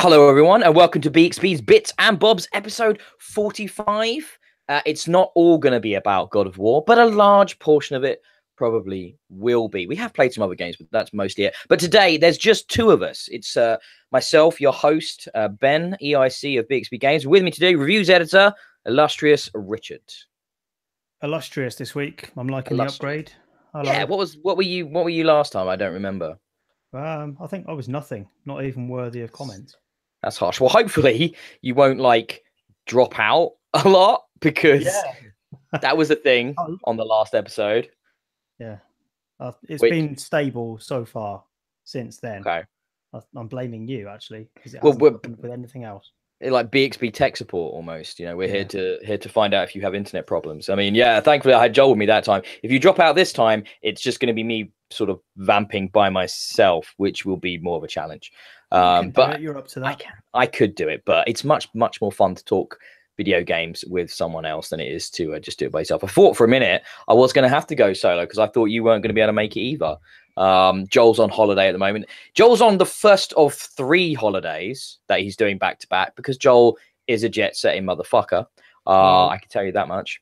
Hello, everyone, and welcome to Bxb'S Bits and Bobs episode 45. It's not all going to be about God of War, but a large portion of it probably will be. We have played some other games, but that's mostly it. But today, there's just two of us. It's myself, your host, Ben, EIC of Bxb Games. With me today, reviews editor, illustrious Richard. Illustrious this week. I'm liking the upgrade. Hello. Yeah, what were you last time? I don't remember. I think I was nothing, not even worthy of comment. That's harsh. Well, hopefully you won't drop out a lot because that was a thing on the last episode. Yeah, it's been stable so far since then. Okay, I'm blaming you actually because it hasn't happened with anything else. Like Bxb tech support almost. You know, we're here to find out if you have internet problems. I mean, yeah, thankfully I had Joel with me that time. If you drop out this time, it's just going to be me sort of vamping by myself, which will be more of a challenge. But you're up to that. I could do it, but it's much more fun to talk video games with someone else than it is to just do it by yourself. I thought for a minute I was going to have to go solo because I thought you weren't going to be able to make it either. Joel's on holiday at the moment. Joel's on the first of 3 holidays that he's doing back to back because Joel is a jet-setting motherfucker. I can tell you that much.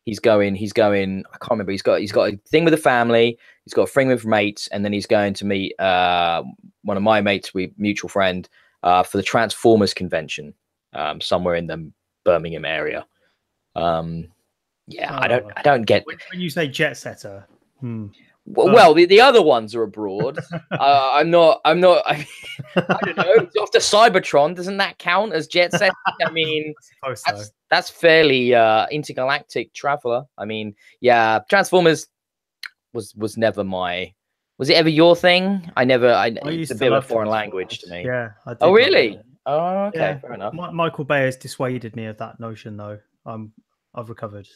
He's going, I can't remember. He's got a thing with a family. He's got a thing with mates. And then he's going to meet one of my mates, mutual friend, for the Transformers convention somewhere in the Birmingham area. Yeah, I don't get. When you say jet setter. Well, the other ones are abroad. I'm not. I don't know. It's after Cybertron. Doesn't that count as jet set? I mean, that's fairly intergalactic traveler. I mean, yeah, Transformers was never my. Was it ever your thing? It's a bit of a foreign language to me. Yeah. Oh, really? Oh, okay. Yeah. Fair enough. Michael Bay has dissuaded me of that notion, though. I've recovered.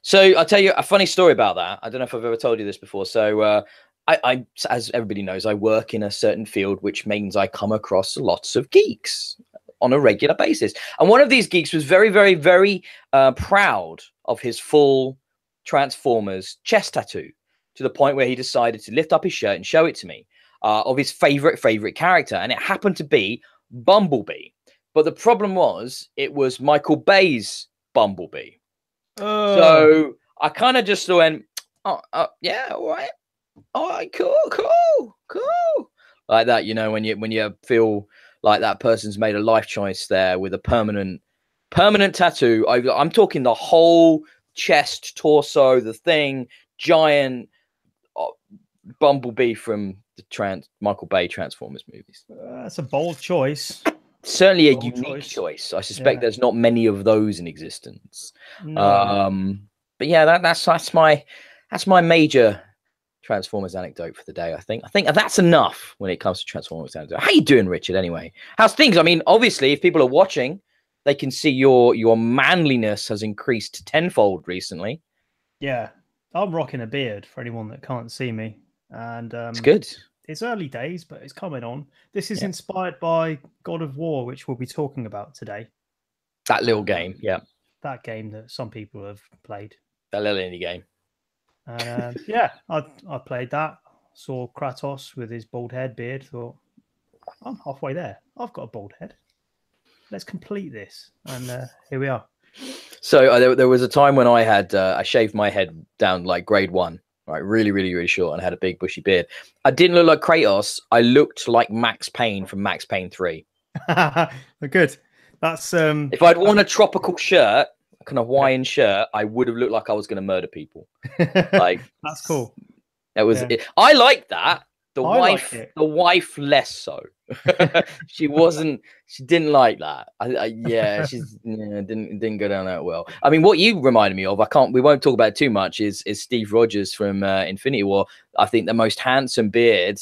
So I'll tell you a funny story about that. I don't know if I've ever told you this before. So I, as everybody knows, I work in a certain field, which means I come across lots of geeks on a regular basis. And one of these geeks was very, very, very proud of his full Transformers chest tattoo to the point where he decided to lift up his shirt and show it to me of his favorite character. And it happened to be Bumblebee. But the problem was it was Michael Bay's Bumblebee. So I kind of just went, yeah, all right, cool, like that. You know, when you feel like that person's made a life choice there with a permanent tattoo. I'm talking the whole chest, torso, the thing, giant Bumblebee from the Michael Bay Transformers movies. That's a bold choice. Certainly a unique choice. I suspect there's not many of those in existence. No. But yeah, that's my major Transformers anecdote for the day. I think that's enough when it comes to Transformers anecdote. How you doing, Richard? Anyway, how's things? I mean, obviously, if people are watching, they can see your manliness has increased tenfold recently. Yeah, I'm rocking a beard for anyone that can't see me, and it's good. It's early days, but it's coming on. This is inspired by God of War, which we'll be talking about today. That little game, yeah. That game that some people have played. That little indie game. Yeah, I played that. Saw Kratos with his bald head, beard. Thought, I'm halfway there. I've got a bald head. Let's complete this. And here we are. So there was a time when I shaved my head down like grade 1. Right, really short, and had a big bushy beard. I didn't look like Kratos. I looked like Max Payne from Max Payne 3. Good. That's if I'd worn a tropical shirt, a kind of Hawaiian shirt, I would have looked like I was going to murder people. Like that's cool. That was it. I liked that. The wife less so. She didn't like that. Didn't go down that well. I mean, what you reminded me of, we won't talk about it too much, is Steve Rogers from Infinity War. I think the most handsome beard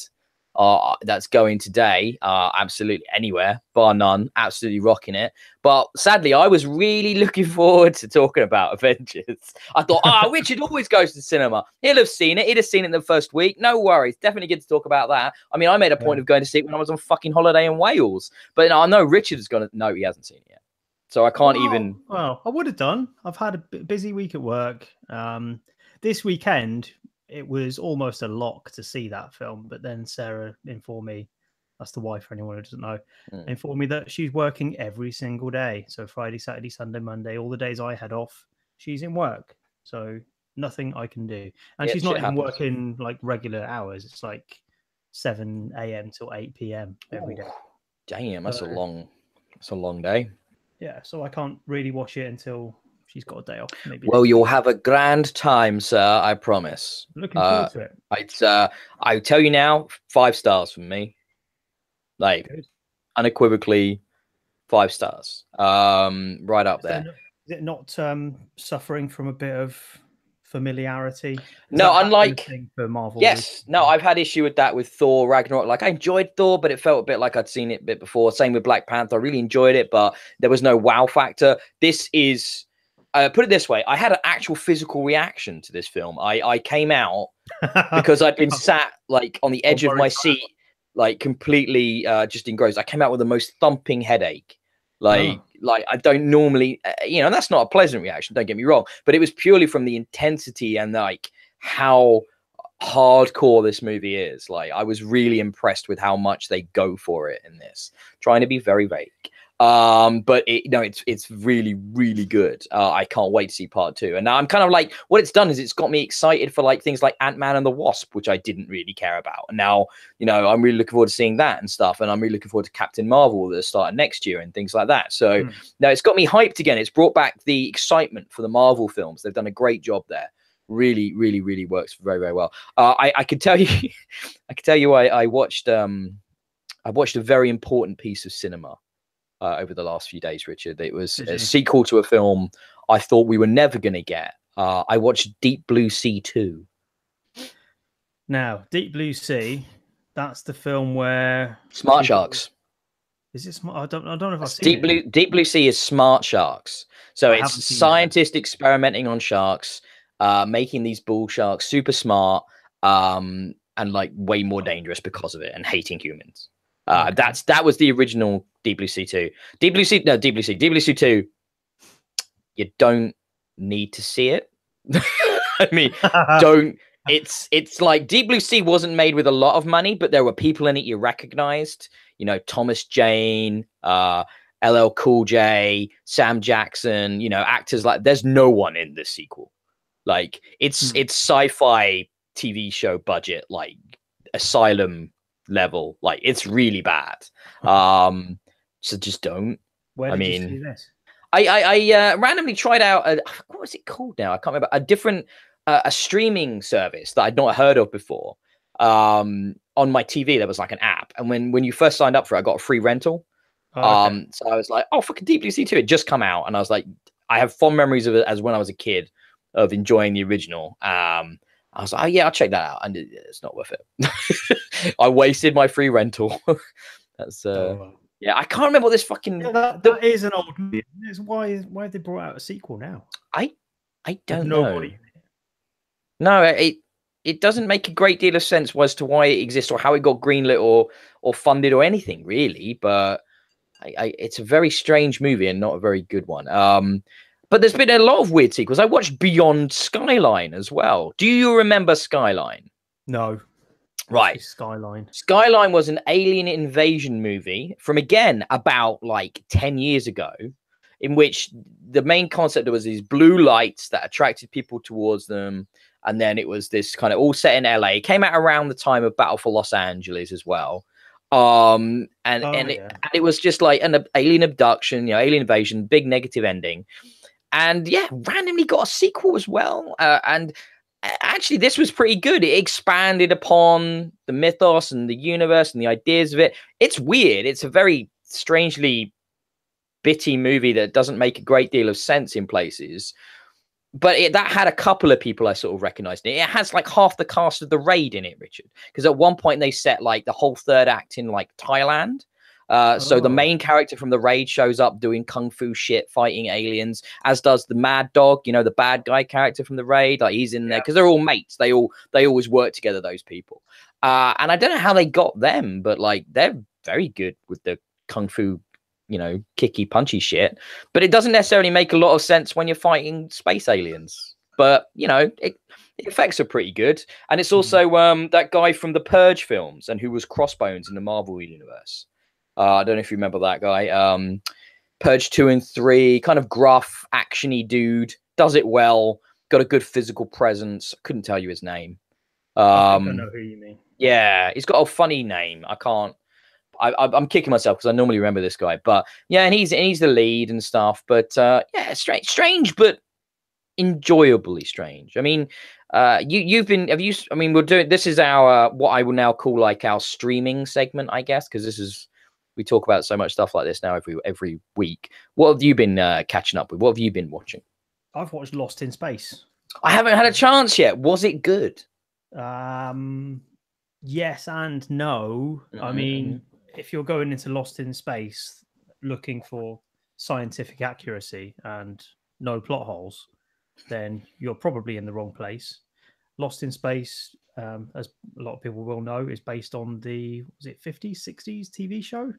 that's going today, absolutely anywhere, bar none, absolutely rocking it. But sadly, I was really looking forward to talking about Avengers. I thought, Richard always goes to the cinema. He'll have seen it. He'd have seen it in the first week. No worries. Definitely good to talk about that. I mean, I made a point of going to see it when I was on fucking holiday in Wales. But I know Richard's going to... No, he hasn't seen it yet. So I can't even... Well, I would have done. I've had a busy week at work. This weekend... It was almost a lock to see that film, but then Sarah informed me that's the wife for anyone who doesn't know, Mm. informed me that she's working every single day. So Friday, Saturday, Sunday, Monday, all the days I had off, she's in work. So nothing I can do. And Yep, she's not shit even happens. working like regular hours. It's like 7 a.m. till 8 p.m. every day. Damn, that's So, a long day. yeah, so I can't really watch it until she's got a day off. Maybe. Well, you'll have a grand time, sir. I promise. Looking forward to it. I tell you now, 5 stars from me. Like, Good. unequivocally 5 stars. Right up there. Is it not suffering from a bit of familiarity? No, unlike for Marvel. Yes, no, I've had issue with that with Thor Ragnarok. Like, I enjoyed Thor, but it felt a bit like I'd seen it a bit before. Same with Black Panther. I really enjoyed it, but there was no wow factor. This is, put it this way, I had an actual physical reaction to this film. I came out because I'd been sat like on the edge of my seat, like completely just engrossed. I came out with the most thumping headache. Like I don't normally, and that's not a pleasant reaction. Don't get me wrong, but it was purely from the intensity and like how hardcore this movie is. Like, I was really impressed with how much they go for it in this, trying to be very vague. But it's really, really good. I can't wait to see part 2. And now I'm kind of like, what it's done is it's got me excited for like things like Ant-Man and the Wasp, which I didn't really care about. And now, I'm really looking forward to seeing that and stuff. And I'm really looking forward to Captain Marvel that started next year and things like that. So now it's got me hyped again. It's brought back the excitement for the Marvel films. They've done a great job there. Really, really, really works very, very well. I could tell you, I watched a very important piece of cinema over the last few days, Richard. It was a sequel to a film I thought we were never going to get. I watched Deep Blue Sea 2. Now, Deep Blue Sea, that's the film where Smart Sharks. Is it smart? I don't know if I've seen it. Deep Blue Sea is Smart Sharks. So it's scientists experimenting on sharks, making these bull sharks super smart, and like way more dangerous because of it, and hating humans. That was the original Deep Blue Sea 2. Deep Blue Sea 2. You don't need to see it. I mean, don't. It's like Deep Blue Sea wasn't made with a lot of money, but there were people in it you recognized. Thomas Jane, LL Cool J, Sam Jackson. Actors like. There's no one in this sequel. Like, it's sci-fi TV show budget, like Asylum level. Like, it's really bad. So just don't. Where did you see this? I randomly tried out what was it called now? I can't remember. A different a streaming service that I'd not heard of before. On my TV there was like an app, and when you first signed up for it, I got a free rental. So I was like, oh, fucking Deep Blue Sea 2. It just come out, and I was like, I have fond memories of it as when I was a kid of enjoying the original. I was like, oh yeah, I'll check that out, and it's not worth it. I wasted my free rental. That's yeah, I can't remember what this fucking. Yeah, that is an old movie. Why have they brought out a sequel now? I don't know. No, it doesn't make a great deal of sense as to why it exists or how it got greenlit or funded or anything really. But it's a very strange movie and not a very good one. But there's been a lot of weird sequels. I watched Beyond Skyline as well. Do you remember Skyline? No. Right. Skyline was an alien invasion movie from, again, about like 10 years ago, in which the main concept was these blue lights that attracted people towards them. And then it was this kind of all set in LA. It came out around the time of Battle for Los Angeles as well. It was just like an alien abduction, alien invasion, big negative ending. And yeah, randomly got a sequel as well. And actually, this was pretty good. It expanded upon the mythos and the universe and the ideas of it. It's weird. It's a very strangely bitty movie that doesn't make a great deal of sense in places. But that had a couple of people I sort of recognized. It has like half the cast of The Raid in it, Richard. Because at one point they set like the whole third act in like Thailand. So the main character from The Raid shows up doing kung fu shit, fighting aliens, as does the Mad Dog, the bad guy character from The Raid. Like, he's in there because they're all mates. They always work together, those people. And I don't know how they got them, but like they're very good with the kung fu, kicky, punchy shit. But it doesn't necessarily make a lot of sense when you're fighting space aliens. But The effects are pretty good, and it's also that guy from the Purge films and who was Crossbones in the Marvel universe. I don't know if you remember that guy. Purge 2 and 3, kind of gruff, actiony dude, does it well, got a good physical presence. Couldn't tell you his name. I think I know who you mean. Yeah, he's got a funny name. I'm kicking myself because I normally remember this guy, but yeah, and he's the lead and stuff. But yeah, strange, but enjoyably strange. I mean, I mean, we're doing this is our what I will now call like our streaming segment, I guess, because we talk about so much stuff like this now every week. What have you been catching up with? What have you been watching? I've watched Lost in Space. I haven't had a chance yet. Was it good? Yes and no. I mean, if you're going into Lost in Space looking for scientific accuracy and no plot holes, then you're probably in the wrong place. Lost in Space, as a lot of people will know, is based on the, was it 50s, 60s TV show?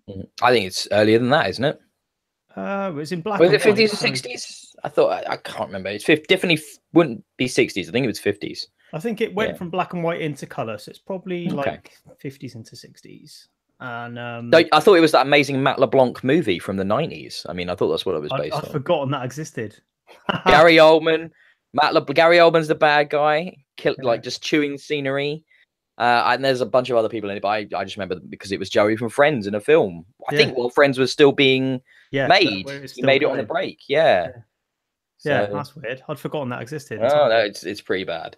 I think it's earlier than that, isn't it? It was in black Was and it 50s white, or 60s? I thought, I can't remember. It's definitely wouldn't be 60s. I think it was 50s. I think it went from black and white into color, so it's probably like 50s into 60s. And I thought it was that amazing Matt LeBlanc movie from the 90s. I mean, I thought that's what it was based on. I'd forgotten that existed. Gary Oldman, Gary Oldman's the bad guy, like just chewing scenery. And there's a bunch of other people in it, but I just remember because it was Joey from Friends in a film. I think while Friends was still being made, he made it on the break. Yeah, that's weird. I'd forgotten that existed. Oh, no, it's pretty bad.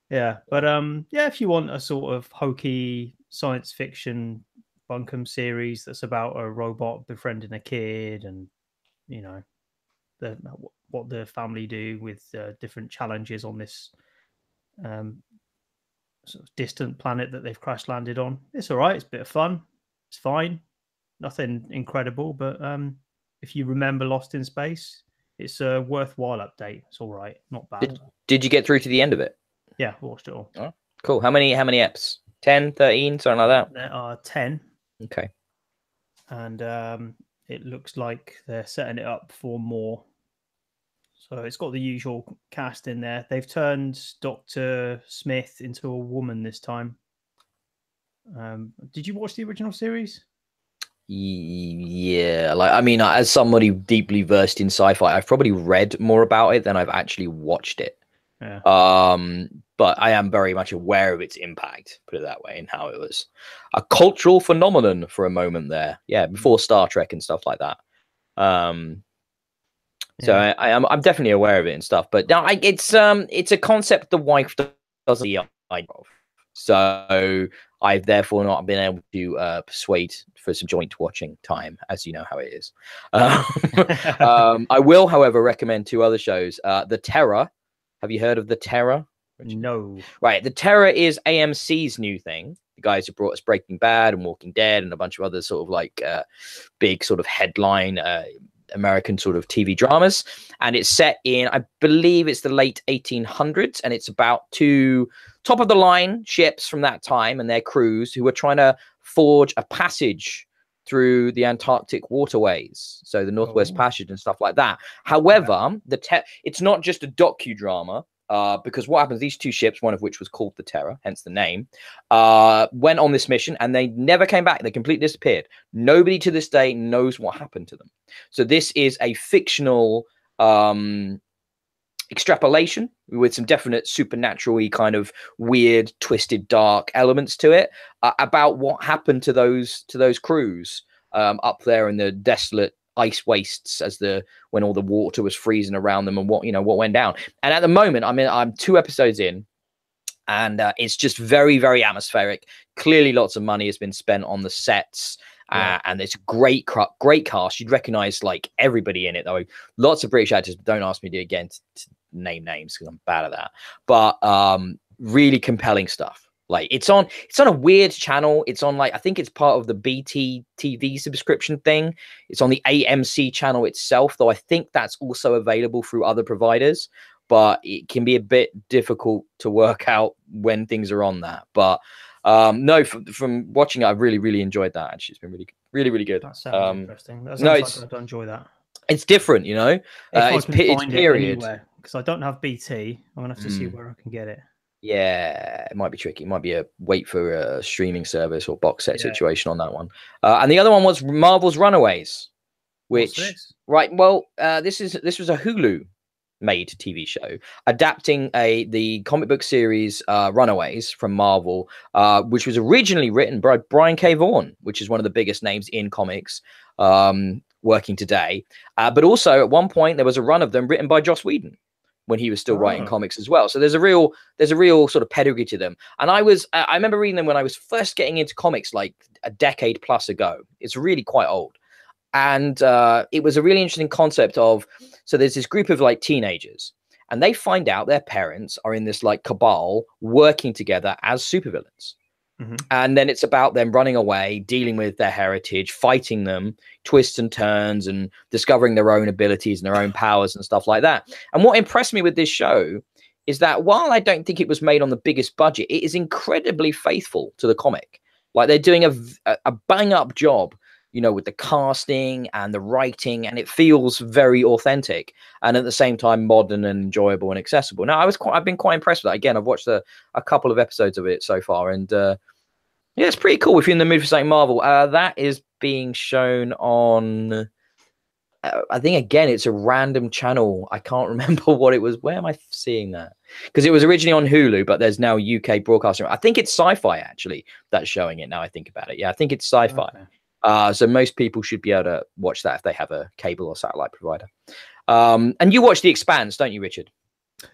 Yeah, but yeah, if you want a sort of hokey science fiction bunkum series that's about a robot befriending a kid, and you know, what the family do with different challenges on this sort of distant planet that they've crash landed on, it's all right. It's a bit of fun. It's fine. Nothing incredible, but if you remember Lost in Space, it's a worthwhile update. It's all right, not bad. Did you get through to the end of it? Yeah, watched it all. Oh, cool. How many eps? 10, 13, something like that? There are 10. Okay. And it looks like they're setting it up for more. So it's got the usual cast in there. They've turned Dr. Smith into a woman this time. Did you watch the original series? Yeah, like I mean, as somebody deeply versed in sci-fi, I've probably read more about it than I've actually watched it. Yeah. But I am very much aware of its impact, put it that way, and how it was a cultural phenomenon for a moment there. Yeah, before Star Trek and stuff like that. So I'm definitely aware of it and stuff. But now it's a concept the wife doesn't see eye of. So I've therefore not been able to persuade for some joint watching time, as you know how it is. I will, however, recommend two other shows. The Terror. Have you heard of The Terror? No. Right. The Terror is AMC's new thing. The guys who brought us Breaking Bad and Walking Dead and a bunch of other sort of like big sort of headline American sort of TV dramas. And it's set in, I believe it's the late 1800s. And it's about two top of the line ships from that time and their crews who were trying to forge a passage through the Antarctic waterways, so the Northwest Passage and stuff like that. However, it's not just a docudrama, because what happens, these two ships, one of which was called the Terror, hence the name, went on this mission and they never came back. They completely disappeared. Nobody to this day knows what happened to them. So this is a fictional extrapolation with some definite supernatural-y kind of weird, twisted, dark elements to it about what happened to those crews up there in the desolate ice wastes when all the water was freezing around them and what went down. And at the moment, I'm 2 episodes in, and it's just very, very atmospheric. Clearly, lots of money has been spent on the sets. And it's a great cast. You'd recognize like everybody in it, though. Lots of British actors. Don't ask me to name names because I'm bad at that. But really compelling stuff. Like it's on a weird channel. It's on like I think it's part of the BT TV subscription thing. It's on the AMC channel itself, though I think that's also available through other providers. But it can be a bit difficult to work out when things are on that. But no, from watching it, I've really, really enjoyed that. Actually, it's been really, really, really good. That sounds interesting. That sounds like I'd enjoy that. It's different, it's period. Because I don't have BT, I'm gonna have to see where I can get it. Yeah, it might be tricky. It might be a wait for a streaming service or box set Yeah. situation on that one. And the other one was Marvel's Runaways, What's which this? right. Well, this was a Hulu made TV show adapting the comic book series Runaways from Marvel, which was originally written by Brian K. Vaughan, which is one of the biggest names in comics working today. But also at one point there was a run of them written by Joss Whedon when he was still writing comics as well. So there's a real sort of pedigree to them. And I remember reading them when I was first getting into comics like a decade plus ago. It's really quite old. And it was a really interesting concept of, so there's this group of like teenagers and they find out their parents are in this like cabal working together as supervillains. And then it's about them running away, dealing with their heritage, fighting them, twists and turns, and discovering their own abilities and their own powers and stuff like that. And what impressed me with this show is that while I don't think it was made on the biggest budget, it is incredibly faithful to the comic. Like they're doing a bang up job, you know, with the casting and the writing, and it feels very authentic and at the same time modern and enjoyable and accessible. Now, I've been quite impressed with that. Again, I've watched a couple of episodes of it so far, and yeah, it's pretty cool. If you're in the mood for something Marvel, that is being shown on. I think again, it's a random channel. I can't remember what it was. Where am I seeing that? Because it was originally on Hulu, but there's now UK broadcasting. I think it's Sci-Fi actually that's showing it. Now I think about it. Yeah, I think it's Sci-Fi. Okay. So most people should be able to watch that if they have a cable or satellite provider. And you watch The Expanse, don't you, Richard?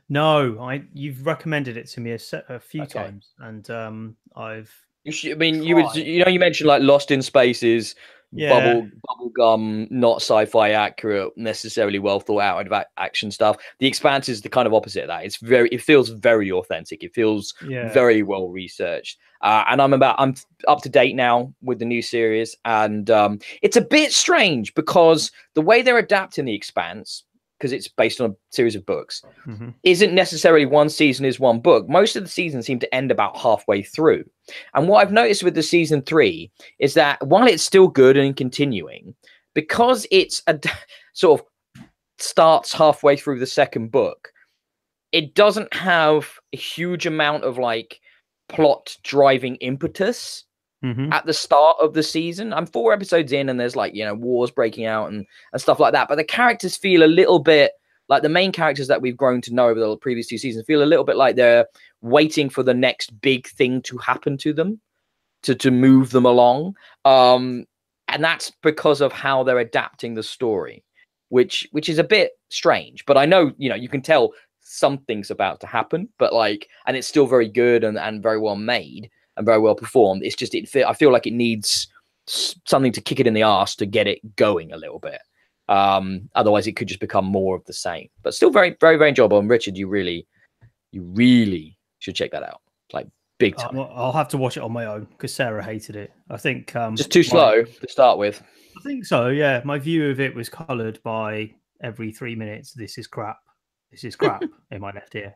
No, you've recommended it to me a few times, and I've. You mentioned like Lost in Spaces, bubble gum, not sci-fi accurate, necessarily well thought out action stuff. The Expanse is the kind of opposite of that. It feels very authentic. It feels very well researched. And I'm up to date now with the new series, and it's a bit strange because the way they're adapting The Expanse, because it's based on a series of books, isn't necessarily one season is one book. Most of the seasons seem to end about halfway through. And what I've noticed with the season 3 is that while it's still good and continuing, because it's sort of starts halfway through the second book, it doesn't have a huge amount of like plot driving impetus at the start of the season. I'm 4 episodes in and there's like, you know, wars breaking out and stuff like that. But the characters feel a little bit like the main characters that we've grown to know over the previous 2 seasons feel a little bit like they're waiting for the next big thing to happen to them to move them along. And that's because of how they're adapting the story, which is a bit strange. But I know, you know, you can tell something's about to happen, but like, and it's still very good and very well made and very well performed. It's just, I feel like it needs something to kick it in the arse to get it going a little bit. Otherwise it could just become more of the same, but still very, very, very enjoyable. And Richard, you really should check that out. Like big time. I'll have to watch it on my own because Sarah hated it. I think just too slow to start with. I think so. Yeah. My view of it was colored by every 3 minutes. This is crap in my left ear.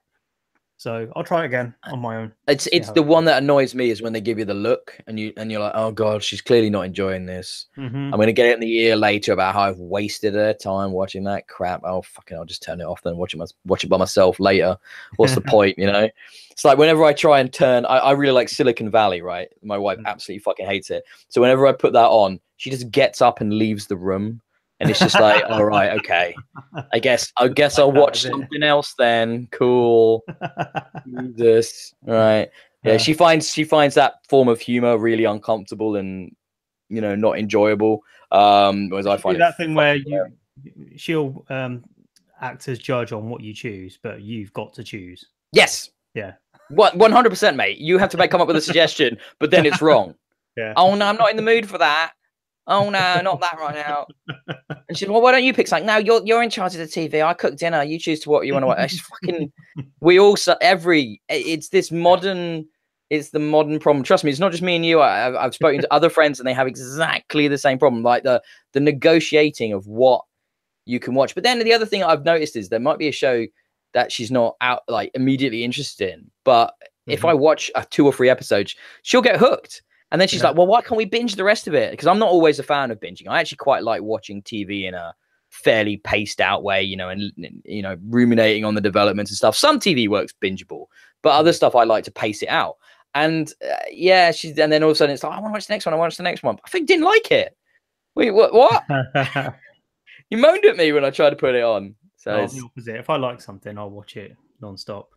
So I'll try again on my own. It's the one that annoys me is when they give you the look and you're like, oh god, she's clearly not enjoying this. I'm gonna get it in the ear later about how I've wasted her time watching that crap. Oh fucking, I'll just turn it off then watch it by myself later. What's the point, you know? It's like whenever I try and turn, I really like Silicon Valley, right? My wife absolutely fucking hates it. So whenever I put that on, she just gets up and leaves the room. And it's just like, all right, okay. I guess I'll watch something else then. Cool. Jesus. Right. Yeah, she finds that form of humor really uncomfortable and, you know, not enjoyable. Whereas I find that thing where she'll act as judge on what you choose, but you've got to choose. Yes. Yeah. 100%, mate. You have to come up with a suggestion, but then it's wrong. Yeah. Oh no, I'm not in the mood for that. Oh no, not that right now. And she's, well, why don't you pick something? No, you're in charge of the TV. I cook dinner. You choose to what you want to watch. It's fucking. We also it's the modern problem. Trust me, it's not just me and you. I've spoken to other friends and they have exactly the same problem. Like the negotiating of what you can watch. But then the other thing I've noticed is there might be a show that she's not like immediately interested in, but if I watch 2 or 3 episodes, she'll get hooked. And then she's like, well, why can't we binge the rest of it? Because I'm not always a fan of binging. I actually quite like watching TV in a fairly paced out way, you know, and, you know, ruminating on the developments and stuff. Some TV works bingeable, but other stuff I like to pace it out. And yeah, and then all of a sudden it's like, I want to watch the next one. I want to watch the next one. I think didn't like it. Wait, what? You moaned at me when I tried to put it on. So I'm the opposite. If I like something, I'll watch it non-stop.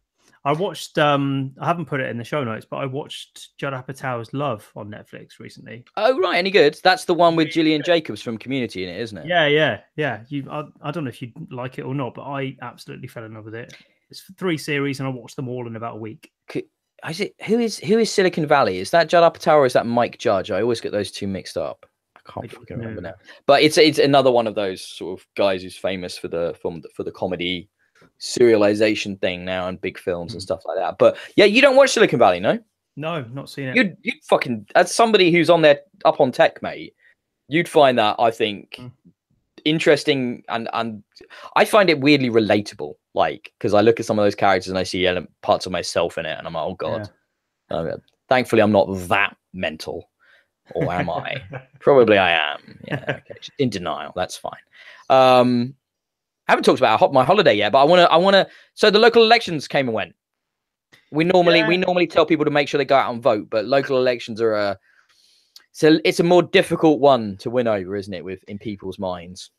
I watched. I haven't put it in the show notes, but I watched Judd Apatow's Love on Netflix recently. Oh right, any good? That's the one with Gillian Jacobs from Community in it, isn't it? Yeah. I don't know if you like it or not, but I absolutely fell in love with it. It's 3 series, and I watched them all in about a week. Who is Silicon Valley? Is that Judd Apatow or is that Mike Judge? I always get those two mixed up. I can't fucking remember now. But it's another one of those sort of guys who's famous for the comedy serialization thing now and big films and stuff like that. But yeah, you don't watch Silicon Valley, no? No, not seen it. You'd fucking, as somebody who's on there up on tech, mate, you'd find that, I think, interesting, and I find it weirdly relatable. Like, because I look at some of those characters and I see parts of myself in it, and I'm like, oh god. Yeah. Thankfully, I'm not that mental. Or am I? Probably I am. Yeah, okay. In denial. That's fine. I haven't talked about my holiday yet, but I want to. So the local elections came and went. We normally tell people to make sure they go out and vote, but local elections are it's a more difficult one to win over, isn't it? In people's minds.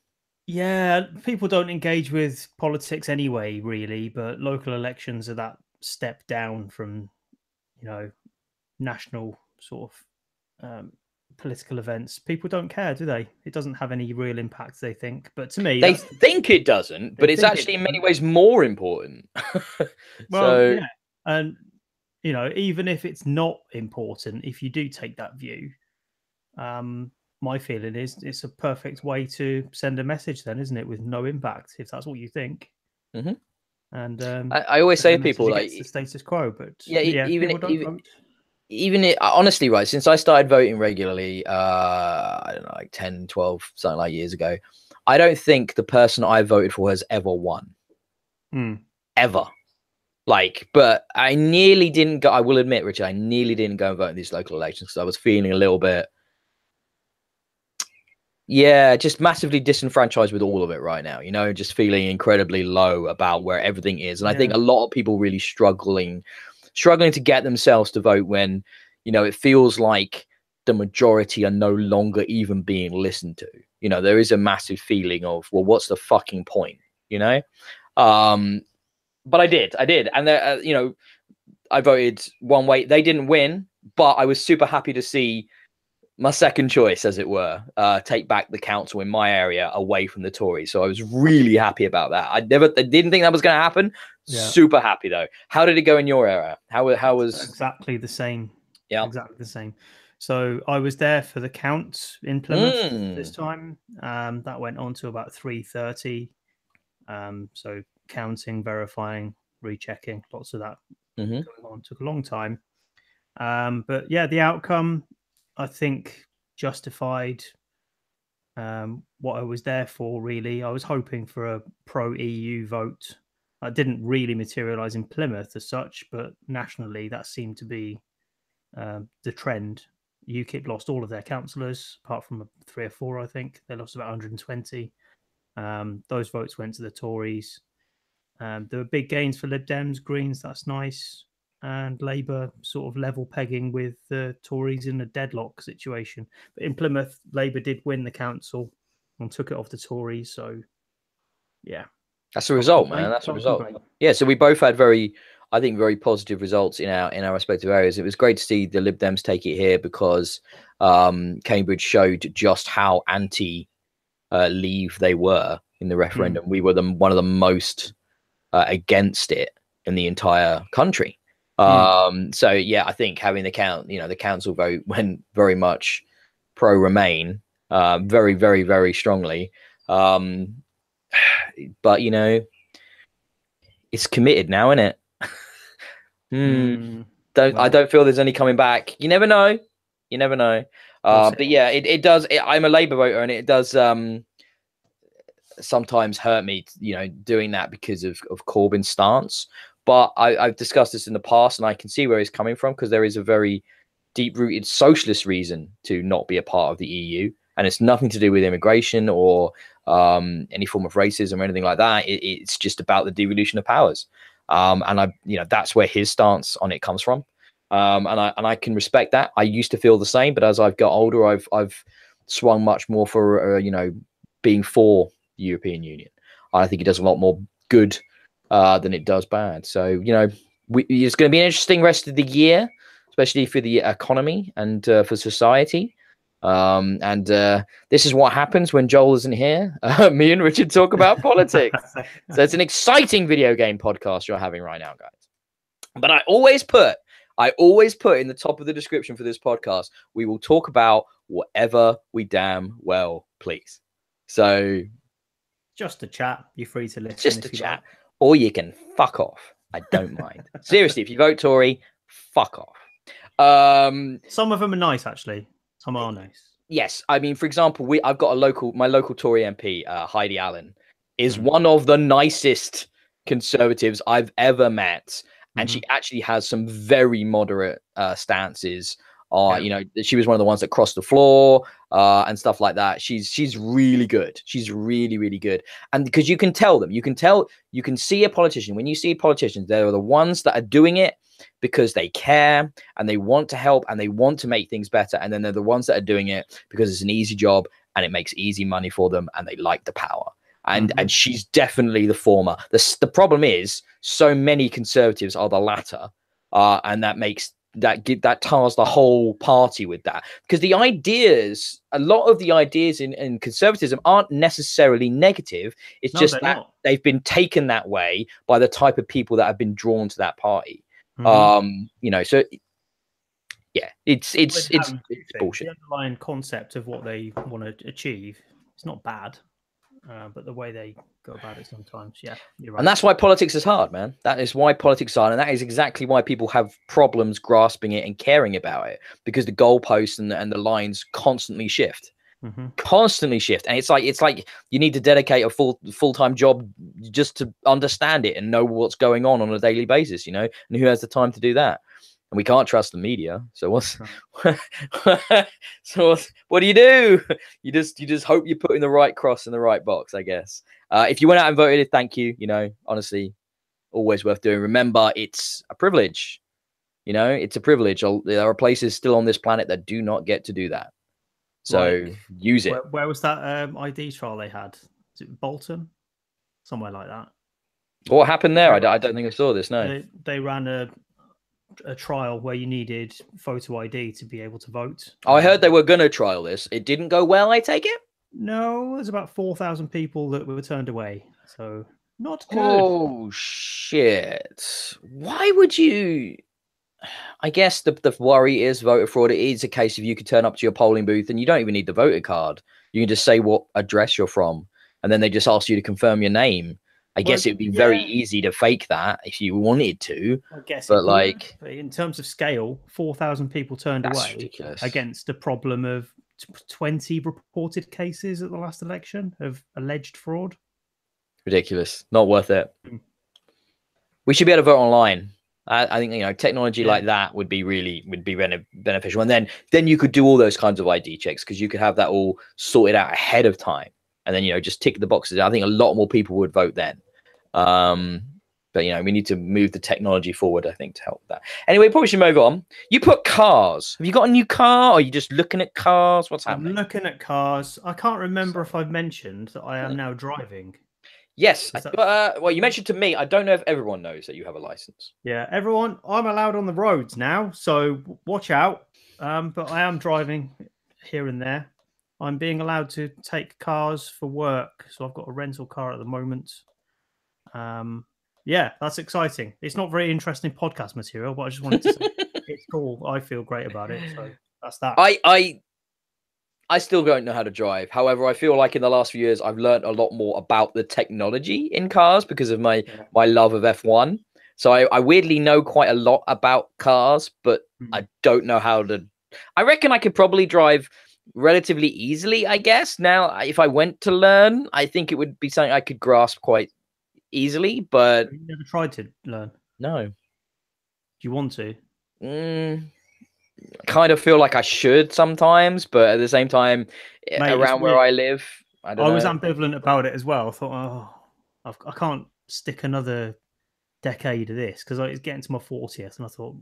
Yeah, people don't engage with politics anyway, really. But local elections are that step down from, national sort of political events. People don't care, do they? It doesn't have any real impact, they think. But to me, they think it doesn't, but it's actually in many ways more important. Well, yeah, and even if it's not important, if you do take that view, my feeling is it's a perfect way to send a message, then, isn't it? With no impact, if that's what you think. Mm-hmm. And I always say to people, like, the status quo, but even honestly, right, since I started voting regularly, I don't know, like 10, 12, something like years ago, I don't think the person I voted for has ever won. Ever. Like, but I nearly didn't go. I will admit, Richard, I nearly didn't go and vote in these local elections because I was feeling a little bit, just massively disenfranchised with all of it right now, just feeling incredibly low about where everything is. And I think a lot of people really struggling to get themselves to vote when, it feels like the majority are no longer even being listened to. There is a massive feeling of, well, what's the fucking point, But I did. And, I voted one way. They didn't win, but I was super happy to see my second choice, as it were, take back the council in my area away from the Tories. So I was really happy about that. I didn't think that was going to happen. Yeah. Super happy, though. How did it go in your area? How was... Exactly the same. Yeah. Exactly the same. So I was there for the count in Plymouth this time. That went on to about 3:30. So counting, verifying, rechecking, lots of that going on. Took a long time. But yeah, the outcome, I think, justified what I was there for, really. I was hoping for a pro-EU vote. That didn't really materialise in Plymouth as such, but nationally that seemed to be the trend. UKIP lost all of their councillors, apart from 3 or 4, I think. They lost about 120. Those votes went to the Tories. There were big gains for Lib Dems, Greens, that's nice. And Labour sort of level pegging with the Tories in a deadlock situation. But in Plymouth, Labour did win the council and took it off the Tories. So, yeah. That's the result, man. That's the result. Yeah, so we both had very positive results in our respective areas. It was great to see the Lib Dems take it here because Cambridge showed just how anti-Leave they were in the referendum. We were one of the most against it in the entire country. So yeah, I think having the council vote went very much pro Remain, very, very, very strongly. But it's committed now, isn't it? I don't feel there's any coming back. You never know. But yeah, it does. I'm a Labour voter, and it does sometimes hurt me, doing that because of Corbyn's stance. But I've discussed this in the past, and I can see where he's coming from, because there is a very deep-rooted socialist reason to not be a part of the EU, and it's nothing to do with immigration or any form of racism or anything like that. It's just about the devolution of powers. And that's where his stance on it comes from. And I can respect that. I used to feel the same, but as I've got older, I've swung much more for being for the European Union. I think it does a lot more good than it does bad. So it's going to be an interesting rest of the year, especially for the economy and for society. And this is what happens when Joel isn't here. Me and Richard talk about politics. So it's an exciting video game podcast you're having right now, guys. But I always put in the top of the description for this podcast, we will talk about whatever we damn well please. So just a chat. You're free to listen. Just a chat. Or you can fuck off. I don't mind. Seriously, if you vote Tory, fuck off. Some of them are nice, actually. Some are nice. Yes. I mean, for example, I've got my local Tory MP, Heidi Allen, is one of the nicest conservatives I've ever met. And she actually has some very moderate stances. She was one of the ones that crossed the floor and stuff like that. She's really good. She's really, really good. And because you can tell them, you can see a politician. When you see politicians, they're the ones that are doing it because they care and they want to help and they want to make things better. And then they're the ones that are doing it because it's an easy job and it makes easy money for them and they like the power. And she's definitely the former. The problem is so many conservatives are the latter, and that tars the whole party with that, because a lot of the ideas in conservatism aren't necessarily negative. It's just that they've been taken that way by the type of people that have been drawn to that party. So yeah, it's bullshit. The underlying concept of what they want to achieve, it's not bad. But the way they go about it sometimes, yeah, you're right. And that's why politics is hard, man. That is why politics is hard, and that is exactly why people have problems grasping it and caring about it, because the goalposts and the lines constantly shift. Constantly shift. And it's like you need to dedicate a full-time job just to understand it and know what's going on a daily basis, and who has the time to do that? And we can't trust the media. So what do? You just hope you're putting the right cross in the right box, I guess. If you went out and voted, thank you. Honestly, always worth doing. Remember, it's a privilege. It's a privilege. There are places still on this planet that do not get to do that. So use it. Where was that ID trial they had? Is it Bolton? Somewhere like that. What happened there? I don't think I saw this. No. They ran a trial where you needed photo ID to be able to vote. Oh, I heard they were going to trial this. It didn't go well, I take it? No, there's about 4,000 people that were turned away. So not good. Oh, shit. Why would you... I guess the worry is voter fraud. It is a case of you could turn up to your polling booth and you don't even need the voter card. You can just say what address you're from. And then they just ask you to confirm your name. I guess it would be very easy to fake that if you wanted to. I guess, but but in terms of scale, 4,000 people turned away ridiculous. Against a problem of 20 reported cases at the last election of alleged fraud. Ridiculous. Not worth it. We should be able to vote online. I think technology like that would be beneficial, and then you could do all those kinds of ID checks, because you could have that all sorted out ahead of time. And then, just tick the boxes. I think a lot more people would vote then. But, we need to move the technology forward, I think, to help that. Anyway, probably should move on. You put cars. Have you got a new car? Or are you just looking at cars? What's happening? I'm looking at cars. I can't remember if I've mentioned that I am now driving. Yes. Well, you mentioned to me. I don't know if everyone knows that you have a license. Yeah, everyone. I'm allowed on the roads now. So watch out. But I am driving here and there. I'm being allowed to take cars for work, so I've got a rental car at the moment. Yeah, that's exciting. It's not very interesting podcast material, but I just wanted to say it's cool. I feel great about it, so that's that. I still don't know how to drive. However, I feel like in the last few years, I've learned a lot more about the technology in cars because of my love of F1. So I weirdly know quite a lot about cars, but I don't know how to. I reckon I could probably drive relatively easily, I guess. Now, if I went to learn, I think it would be something I could grasp quite easily, but... Have you never tried to learn? No. Do you want to? Kind of feel like I should sometimes, but at the same time, around where I live, I don't know. I was ambivalent about it as well. I thought, I can't stick another decade of this because I was getting to my 40th, and I thought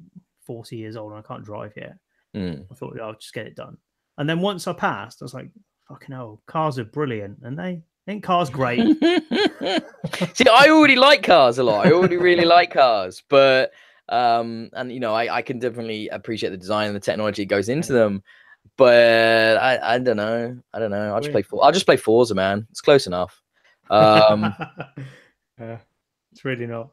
40 years old and I can't drive yet. I thought, yeah, I'll just get it done. And then once I passed, I was like, fucking hell, cars are brilliant, and they ain't cars great. See, I already like cars a lot. I already really like cars, but and you know, I can definitely appreciate the design and the technology that goes into them. But I don't know. I'll just play Forza, man. It's close enough. It's really not.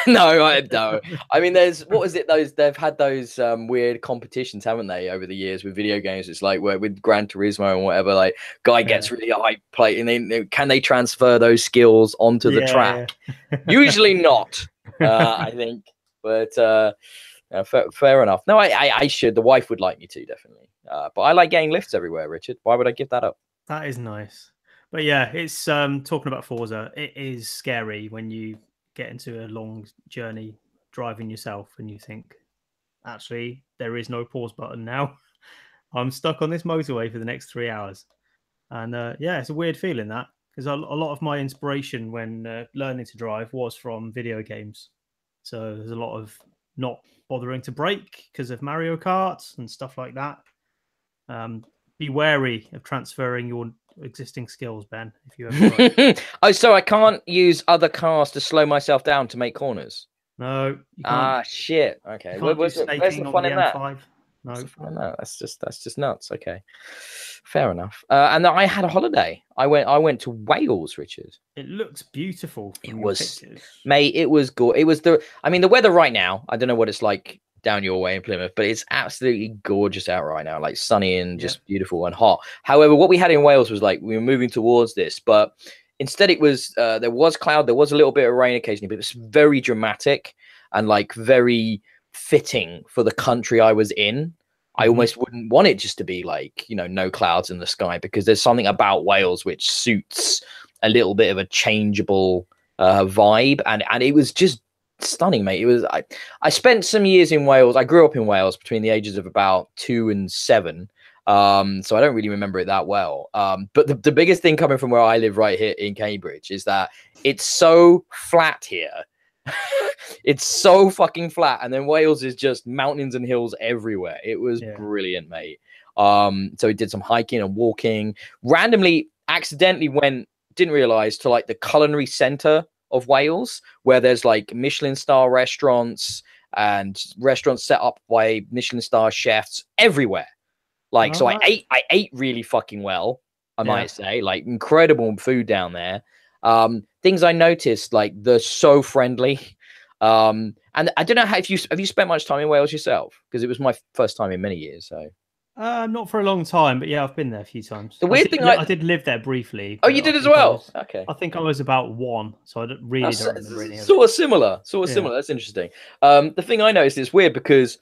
No, I don't. I mean, they've had those weird competitions, haven't they, over the years with video games? It's like where with Gran Turismo and whatever, like guy gets really high play, and can they transfer those skills onto the track? Yeah. Usually not, I think. But fair enough. No, I should. The wife would like me to, definitely. But I like getting lifts everywhere, Richard. Why would I give that up? That is nice. But yeah, it's talking about Forza. It is scary when you get into a long journey driving yourself and you think, actually, there is no pause button now. I'm stuck on this motorway for the next 3 hours. And yeah, it's a weird feeling that, because a lot of my inspiration when learning to drive was from video games. So there's a lot of not bothering to brake because of Mario Kart and stuff like that. Be wary of transferring your existing skills, Ben, if you ever Oh, so I can't use other cars to slow myself down to make corners? No, you can't. Ah, shit. Okay. Where's the fun in that? No, that's just nuts. Okay, fair enough. And then I had a holiday. I went to Wales, Richard. It looks beautiful. It was, mate. It was good. It was the weather right now. I don't know what it's like down your way in Plymouth, but it's absolutely gorgeous out right now, like sunny and just beautiful and hot. However, what we had in Wales was like we were moving towards this, but instead it was there was cloud, there was a little bit of rain occasionally, but it's very dramatic and like very fitting for the country I was in. I almost wouldn't want it just to be like, you know, no clouds in the sky, because there's something about Wales which suits a little bit of a changeable vibe, and it was just stunning, mate. It was I spent some years in Wales. I grew up in Wales between the ages of about 2 and 7, so I don't really remember it that well, but the biggest thing coming from where I live right here in Cambridge is that it's so flat here. It's so fucking flat, and then Wales is just mountains and hills everywhere. It was brilliant, mate. So we did some hiking and walking. Randomly, accidentally didn't realize, to like the culinary center of Wales, where there's like Michelin star restaurants and restaurants set up by Michelin star chefs everywhere. Like, so I ate really fucking well, I might say, like incredible food down there. Things I noticed, like they're so friendly. And I don't know how, have you spent much time in Wales yourself? Because it was my first time in many years. So not for a long time, but yeah, I've been there a few times. The weird thing, I did live there briefly. Oh, you did as well? Okay. I think I was about 1, so I don't remember anything. Sort of similar. That's interesting. The thing I noticed is weird because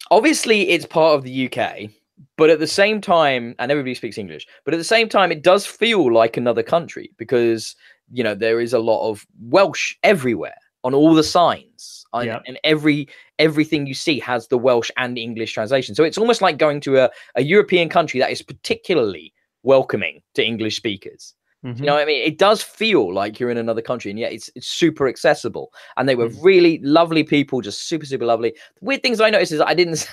obviously it's part of the UK, but at the same time, and everybody speaks English, but at the same time, it does feel like another country because, you know, there is a lot of Welsh everywhere on all the signs, and everything you see has the Welsh and English translation. So it's almost like going to a European country that is particularly welcoming to English speakers. You know what I mean? It does feel like you're in another country, and yet it's super accessible. And they were really lovely people, just super, super lovely. The weird things I noticed is I don't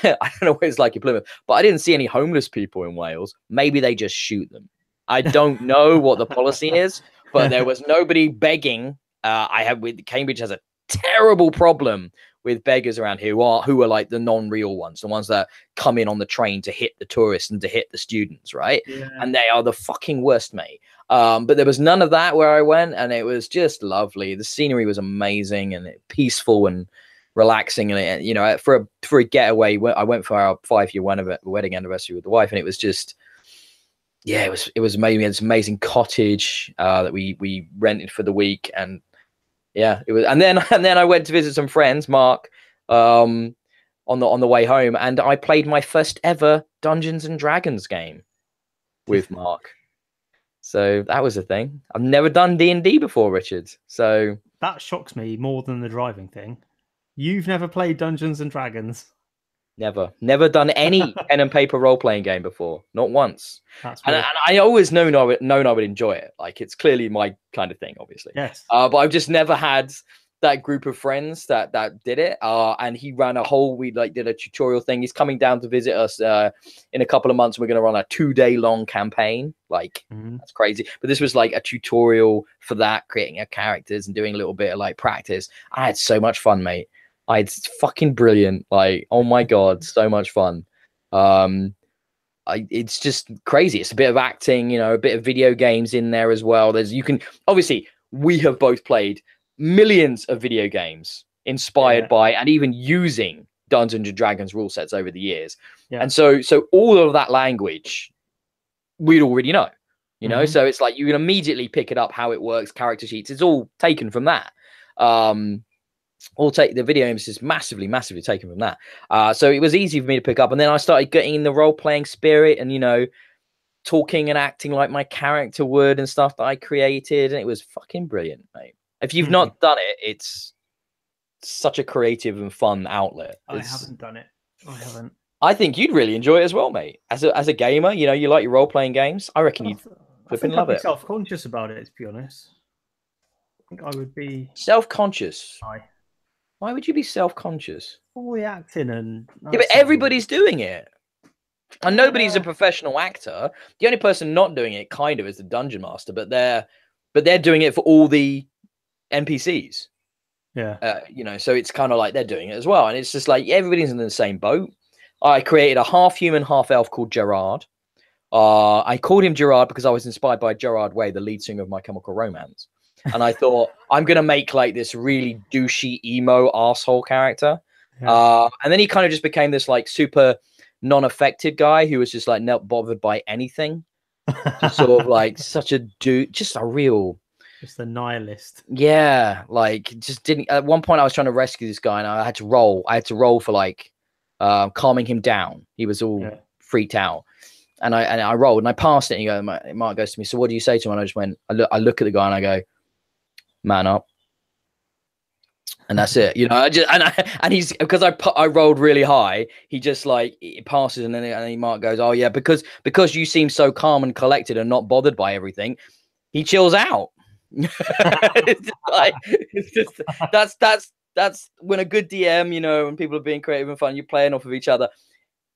know what it's like in Plymouth, but I didn't see any homeless people in Wales. Maybe they just shoot them. I don't know what the policy is, but there was nobody begging. Cambridge has a terrible problem with beggars around here who are like the non-real ones, the ones that come in on the train to hit the tourists and to hit the students, right? And they are the fucking worst, mate. But there was none of that where I went, and it was just lovely. The scenery was amazing and peaceful and relaxing, and you know, for a getaway, I went for our 5-year wedding anniversary with the wife, and it was just, yeah, it was amazing. We had this amazing cottage that we rented for the week, and yeah, it was. And then I went to visit some friends, Mark, on the way home, and I played my first ever Dungeons and Dragons game with Mark. So that was a thing. I've never done D&D before, Richard. So that shocks me more than the driving thing. You've never played Dungeons and Dragons? Never done any pen and paper role playing game before, not once. That's And weird. I always known I would enjoy it. Like it's clearly my kind of thing, obviously. Yes. But I've just never had that group of friends that did it. And he ran we did a tutorial thing. He's coming down to visit us in a couple of months. We're going to run a 2-day long campaign. Like that's crazy. But this was like a tutorial for that, creating our characters and doing a little bit of like practice. I had so much fun, mate. It's fucking brilliant. Like, oh my God, so much fun. It's just crazy. It's a bit of acting, a bit of video games in there as well. Obviously we have both played millions of video games inspired by and even using Dungeons and Dragons rule sets over the years. Yeah. And so all of that language we'd already know, so it's like you can immediately pick it up, how it works, character sheets. It's all taken from that. The video games is massively taken from that. So it was easy for me to pick up. And then I started getting in the role-playing spirit and, talking and acting like my character would and stuff that I created. And it was fucking brilliant, mate. If you've not done it, it's such a creative and fun outlet. I haven't done it. I haven't. I think you'd really enjoy it as well, mate. As a gamer, you like your role-playing games. I reckon you'd flipping love it. I'd be self-conscious about it, to be honest. I think I would be self-conscious. Why would you be self-conscious? All the acting and but everybody's doing it, and nobody's a professional actor. The only person not doing it kind of is the dungeon master, but they're doing it for all the NPCs. Yeah. So it's kind of like they're doing it as well, and it's just like everybody's in the same boat. I created a half human, half elf called Gerard. I called him Gerard because I was inspired by Gerard Way, the lead singer of My Chemical Romance. And I thought, I'm going to make like this really douchey emo arsehole character. Yeah. And then he kind of just became this like super non-affected guy who was just like not bothered by anything. Just sort of like such a dude, just a nihilist. Yeah. Like just didn't, at one point I was trying to rescue this guy and I had to roll for like calming him down. He was all freaked out. And I rolled and I passed it and Mark goes to me, so what do you say to him? And I just went, I look at the guy and I go, man up, and that's it. And he's because I rolled really high. He just like it passes, and then Mark goes, oh yeah, because you seem so calm and collected and not bothered by everything. He chills out. That's when a good DM, when people are being creative and fun, you're playing off of each other.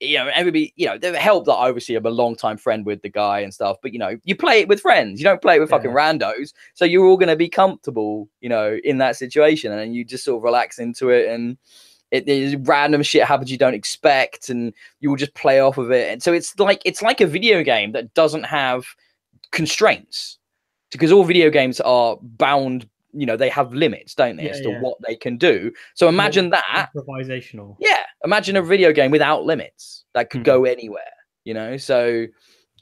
Everybody, they help that obviously I'm a long-time friend with the guy and stuff, but you play it with friends, you don't play it with fucking randos, so you're all going to be comfortable, in that situation, and then you just sort of relax into it, and it random shit happens you don't expect, and you will just play off of it. And so it's like a video game that doesn't have constraints, because all video games are bound. They have limits, don't they, as to what they can do. So imagine that. Improvisational. Yeah. Imagine a video game without limits that could go anywhere, so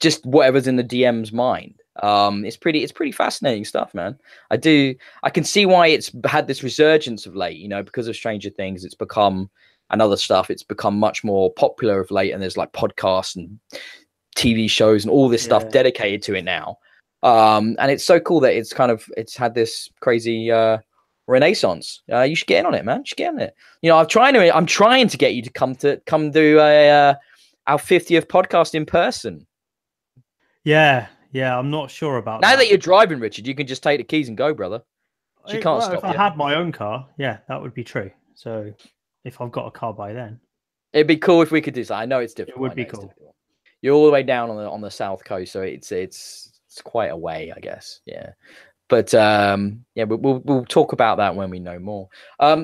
just whatever's in the DM's mind. It's pretty fascinating stuff, man. I can see why it's had this resurgence of late, because of Stranger Things. It's become, and other stuff, it's become much more popular of late. And there's like podcasts and TV shows and all this stuff dedicated to it now. And it's so cool that it's had this crazy renaissance. You should get in on it, man. You should get in it. I'm trying to get you to come do our 50th podcast in person. Yeah. I'm not sure about now that you're driving, Richard. You can just take the keys and go, brother. She can't stop. If I had my own car, that would be true. So if I've got a car by then, it'd be cool if we could do that. I know it's difficult. It would be cool. You're all the way down on the south coast, so it's quite a way, I guess. Yeah. But we'll talk about that when we know more.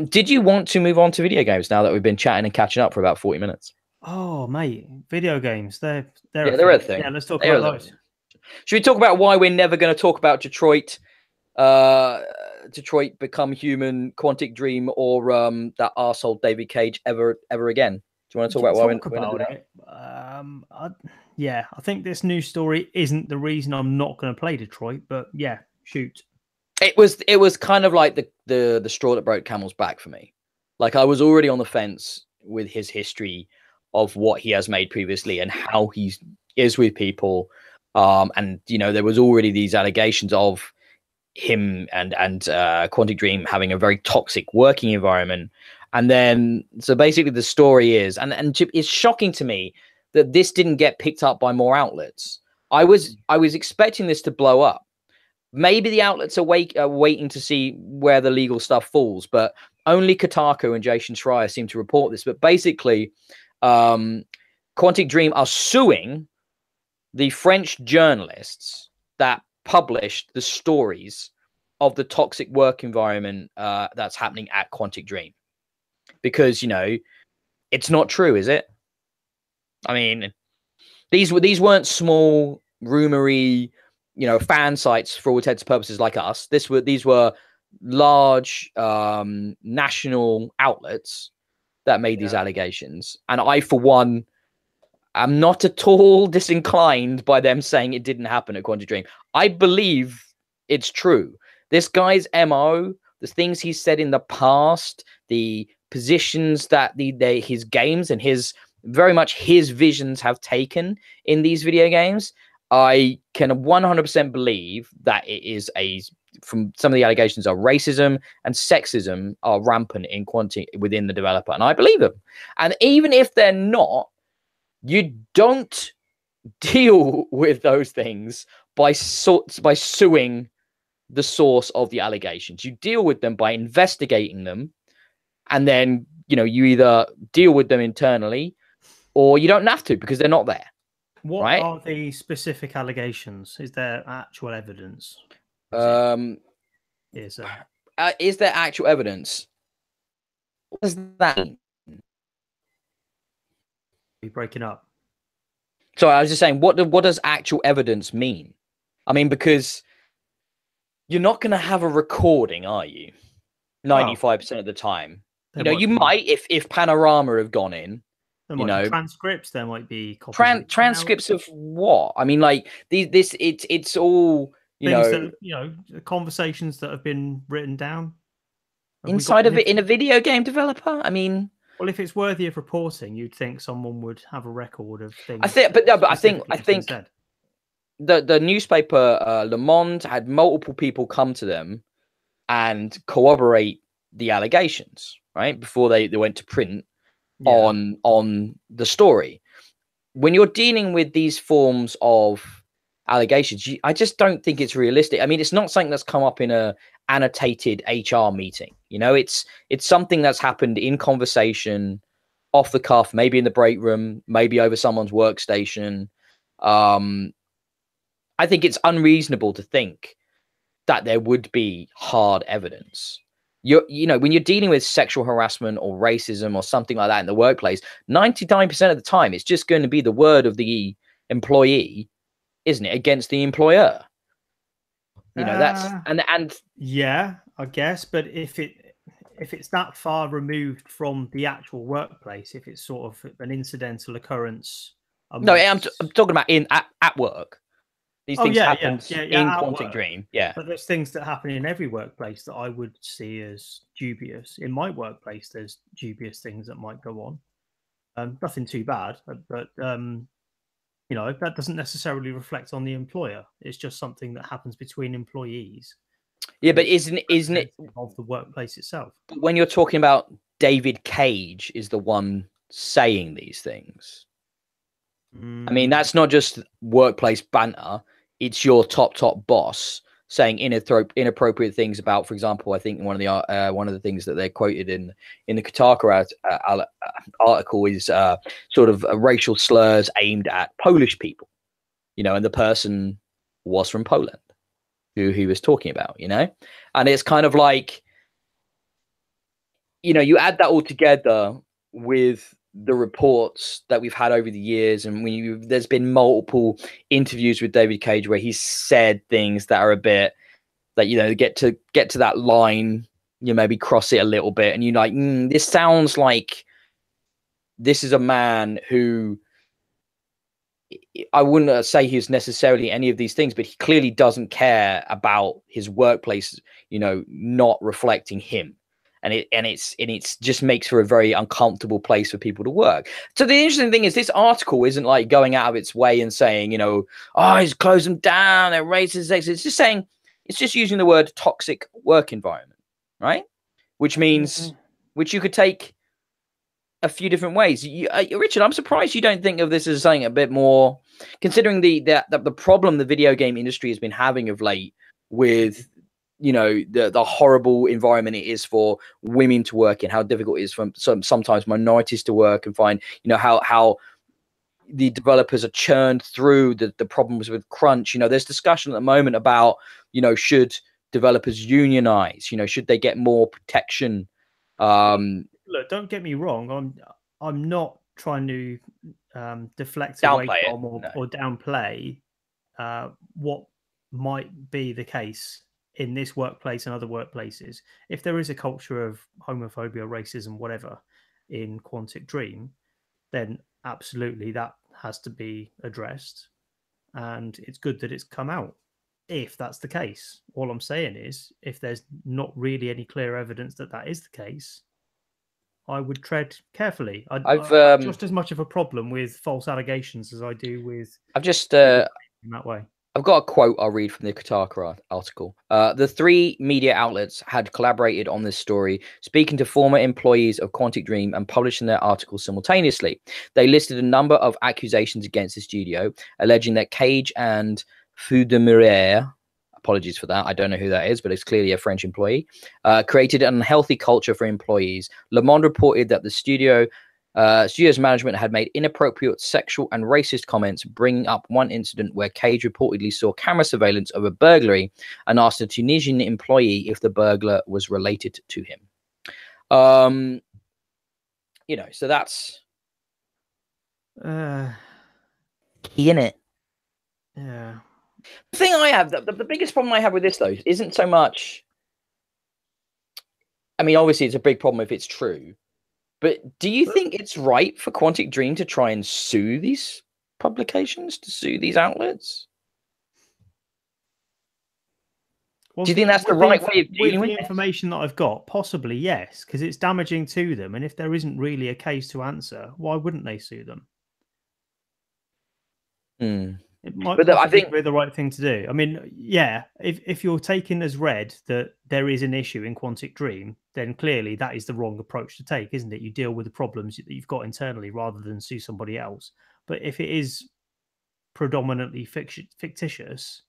Did you want to move on to video games now that we've been chatting and catching up for about 40 minutes? Oh, mate, video games. They're a thing. Yeah, let's talk about those. Should we talk about why we're never going to talk about Detroit Become Human, Quantic Dream, or that arsehole David Cage ever again? Do you want to talk about why we're about it? I think this news story isn't the reason I'm not going to play Detroit, but yeah, shoot. It was kind of like the straw that broke camel's back for me. Like I was already on the fence with his history of what he has made previously and how he is with people. And there was already these allegations of him and Quantic Dream having a very toxic working environment. And then, so basically the story is, and it's shocking to me that this didn't get picked up by more outlets. I was expecting this to blow up. Maybe the outlets are waiting to see where the legal stuff falls, but only Kotaku and Jason Schreier seem to report this. But basically, Quantic Dream are suing the French journalists that published the stories of the toxic work environment that's happening at Quantic Dream. Because, you know, it's not true, is it? I mean, these weren't small, rumory, you know, fan sites for all intents and purposes like us. These were large national outlets that made these allegations. And I, for one, am not at all disinclined by them saying it didn't happen at Quantic Dream. I believe it's true. This guy's MO, the things he's said in the past, the positions that his games and his very much his visions have taken in these video games, I can 100% believe that it is from some of the allegations are racism and sexism are rampant in within the developer, and I believe them. And even if they're not, you don't deal with those things by suing the source of the allegations. You deal with them by investigating them, and then, you know, you either deal with them internally or you don't have to because they're not there. What are the specific allegations? Is there actual evidence? Is there actual evidence? What does that mean? You're breaking up. Sorry, I was just saying, what does actual evidence mean? I mean, because you're not going to have a recording, are you? 95% of the time. You know, you might if Panorama have gone in. There might be transcripts. There might be transcripts of what? I mean, like it's all things conversations that have been written down inside of it in a video game developer. I mean, well, if it's worthy of reporting, you'd think someone would have a record of things. I think the newspaper Le Monde had multiple people come to them and corroborate the allegations, right, before they went to print on the story. When you're dealing with these forms of allegations, I just don't think it's realistic. I mean, it's not something that's come up in a annotated HR meeting. You know, it's something that's happened in conversation, off the cuff, maybe in the break room, maybe over someone's workstation. I think it's unreasonable to think that there would be hard evidence. You know, when you're dealing with sexual harassment or racism or something like that in the workplace, 99% of the time, it's just going to be the word of the employee, isn't it, against the employer? You know, that's and yeah, I guess. But if it's that far removed from the actual workplace, if it's sort of an incidental occurrence, no, I'm talking about at work. These things happen in Quantic Dream. Yeah. But there's things that happen in every workplace that I would see as dubious. In my workplace, there's dubious things that might go on. Nothing too bad, but you know, that doesn't necessarily reflect on the employer. It's just something that happens between employees. Yeah, but isn't it of the workplace itself? When you're talking about David Cage is the one saying these things. I mean, that's not just workplace banter. It's your top boss saying inappropriate things about, for example, I think one of the things that they're quoted in the Kotaku article is sort of racial slurs aimed at Polish people, you know, and the person was from Poland who he was talking about, you know, and it's kind of like, you know, you add that all together with the reports that we've had over the years, and there's been multiple interviews with David Cage where he's said things that are a bit that, you know, get to that line, you maybe cross it a little bit, and you're like, this sounds like this is a man who, I wouldn't say he's necessarily any of these things, but he clearly doesn't care about his workplace, you know, not reflecting him. And it's just makes for a very uncomfortable place for people to work. So the interesting thing is, this article isn't like going out of its way and saying, you know, oh, he's closed them down, they're racist. It's just saying, it's just using the word toxic work environment, right? Which means which you could take a few different ways. Richard, I'm surprised you don't think of this as something a bit more, considering the problem the video game industry has been having of late with, you know, the horrible environment it is for women to work in, how difficult it is for sometimes minorities to work, and find, you know, how the developers are churned through the problems with crunch. You know, there's discussion at the moment about, you know, should developers unionize, you know, should they get more protection? Look, don't get me wrong. I'm not trying to deflect away Downplay it. from No. or downplay what might be the case in this workplace and other workplaces. If there is a culture of homophobia, racism, whatever in Quantic Dream, then absolutely that has to be addressed. And it's good that it's come out. If that's the case, all I'm saying is, if there's not really any clear evidence that that is the case, I would tread carefully. I have just as much of a problem with false allegations as I do with. I've just in that way. I've got a quote I'll read from the Kotaku article. The 3 media outlets had collaborated on this story, speaking to former employees of Quantic Dream and publishing their articles simultaneously. They listed a number of accusations against the studio, alleging that Cage and Fudemire, apologies for that, I don't know who that is, but it's clearly a French employee, created an unhealthy culture for employees. Le Monde reported that the studio's management had made inappropriate sexual and racist comments, bringing up one incident where Cage reportedly saw camera surveillance of a burglary and asked a Tunisian employee if the burglar was related to him. You know, so that's key in it. Yeah. The thing I have, the biggest problem I have with this, though, isn't so much. I mean, obviously, it's a big problem if it's true. But do you think it's right for Quantic Dream to try and sue these publications, to sue these outlets? Well, do you think that's the right way of dealing with the information that I've got? Possibly, yes, because it's damaging to them. And if there isn't really a case to answer, why wouldn't they sue them? It might I think be the right thing to do. I mean, yeah, if you're taking as read that there is an issue in Quantic Dream, then clearly that is the wrong approach to take, isn't it? You deal with the problems that you've got internally rather than sue somebody else. But if it is predominantly fictitious,